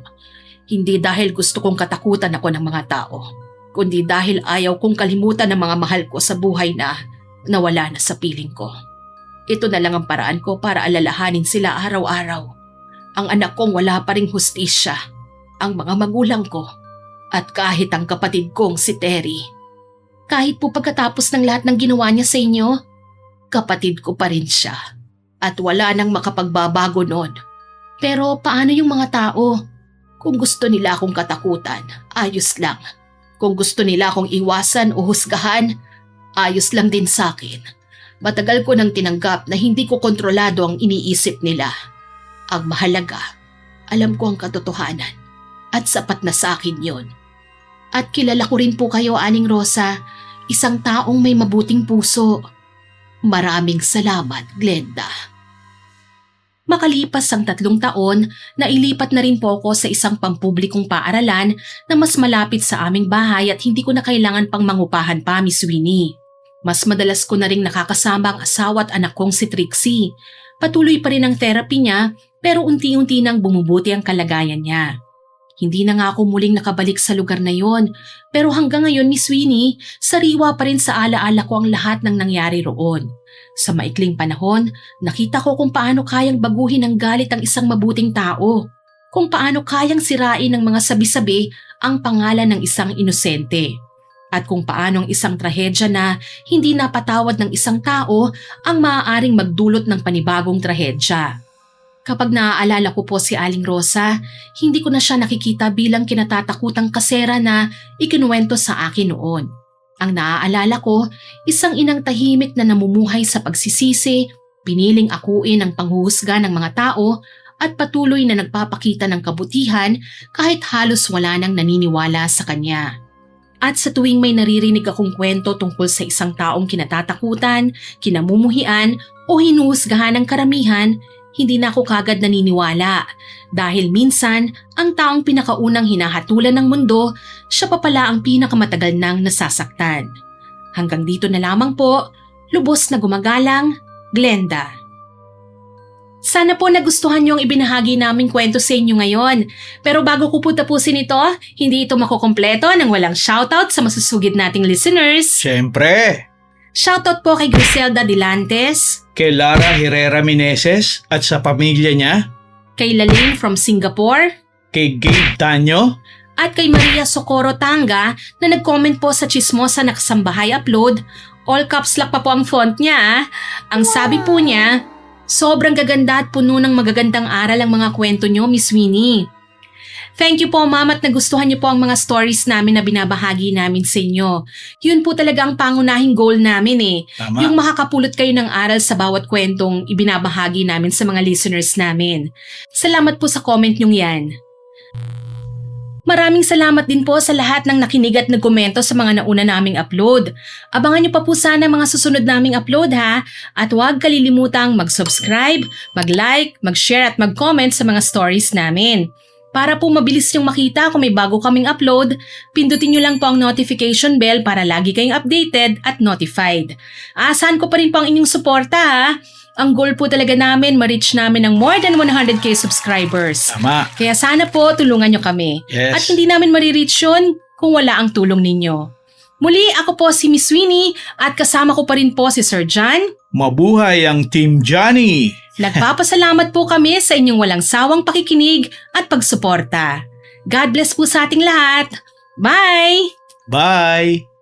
Hindi dahil gusto kong katakutan ako ng mga tao, kundi dahil ayaw kong kalimutan ang mga mahal ko sa buhay na nawala na sa piling ko. Ito na lang ang paraan ko para alalahanin sila araw-araw. Ang anak kong wala pa ring hustisya, ang mga magulang ko, at kahit ang kapatid kong si Terry. Kahit po pagkatapos ng lahat ng ginawa niya sa inyo, kapatid ko pa rin siya. At wala nang makapagbabago nun. Pero paano yung mga tao? Kung gusto nila akong katakutan, ayos lang. Kung gusto nila akong iwasan o husgahan, ayos lang din sa akin. Matagal ko nang tinanggap na hindi ko kontrolado ang iniisip nila. Ang mahalaga, alam ko ang katotohanan at sapat na sa akin yon. At kilala ko rin po kayo, Aling Rosa, isang taong may mabuting puso. Maraming salamat, Glenda. Makalipas ang 3 taon, nailipat na rin po ako sa isang pampublikong paaralan na mas malapit sa aming bahay at hindi ko na kailangan pang mangupahan pa, Miss Winnie. Mas madalas ko na rin nakakasama ang asawa at anak kong si Trixie. Patuloy pa rin ang therapy niya pero unti-unti nang bumubuti ang kalagayan niya. Hindi na nga ako muling nakabalik sa lugar na yon pero hanggang ngayon, Miss Winnie, sariwa pa rin sa alaala ko ang lahat ng nangyari roon. Sa maikling panahon, nakita ko kung paano kayang baguhin ng galit ang isang mabuting tao. Kung paano kayang sirain ng mga sabi-sabi ang pangalan ng isang inosente. At kung paano ang isang trahedya na hindi napatawad ng isang tao ang maaaring magdulot ng panibagong trahedya. Kapag naaalala ko po si Aling Rosa, hindi ko na siya nakikita bilang kinatatakutang kasera na ikinuwento sa akin noon. Ang naaalala ko, isang inang tahimik na namumuhay sa pagsisisi, piniling akuin ang panghuhusga ng mga tao at patuloy na nagpapakita ng kabutihan kahit halos wala nang naniniwala sa kanya. At sa tuwing may naririnig akong kwento tungkol sa isang taong kinatatakutan, kinamumuhian o hinuhusgahan ng karamihan, hindi na ako kagad naniniwala dahil minsan ang taong pinakaunang hinahatulan ng mundo, siya pa pala ang pinakamatagal nang nasasaktan. Hanggang dito na lamang po, lubos na gumagalang, Glenda. Sana po nagustuhan niyo ang ibinahagi naming kwento sa inyo ngayon. Pero bago ko po tapusin ito, hindi ito makukumpleto nang walang shoutout sa masusugid nating listeners. Siyempre, Shoutout po kay Griselda Dilantes, kay Lara Herrera Meneses at sa pamilya niya, kay Laling from Singapore, kay Gabe Tanyo, at kay Maria Socorro Tanga na nag-comment po sa Chismosa na Kasambahay upload. All caps lock pa po ang font niya. Ang sabi po niya, sobrang gaganda at puno ng magagandang aral ang mga kwento niyo, Miss Winnie. Thank you po, Ma'am, at nagustuhan niyo po ang mga stories namin na binabahagi namin sa inyo. Yun po talaga ang pangunahing goal namin eh. Tama. Yung makakapulot kayo ng aral sa bawat kwentong ibinabahagi namin sa mga listeners namin. Salamat po sa comment niyong yan. Maraming salamat din po sa lahat ng nakinig at nagkomento sa mga nauna naming upload. Abangan niyo pa po sana mga susunod naming upload ha. At huwag kalilimutang mag-subscribe, mag-like, mag-share at mag-comment sa mga stories namin. Para po mabilis niyong makita kung may bago kaming upload, pindutin niyo lang po ang notification bell para lagi kayong updated at notified. Asahan ko pa rin po ang inyong suporta ha. Ang goal po talaga namin, ma-reach namin ng more than 100k subscribers. Tama. Kaya sana po tulungan niyo kami. Yes. At hindi namin marireach yun kung wala ang tulong ninyo. Muli, ako po si Miss Winnie at kasama ko pa rin po si Sir John. Mabuhay ang Team Johnny! Nagpapasalamat po kami sa inyong walang sawang pakikinig at pagsuporta. God bless po sa ating lahat. Bye! Bye!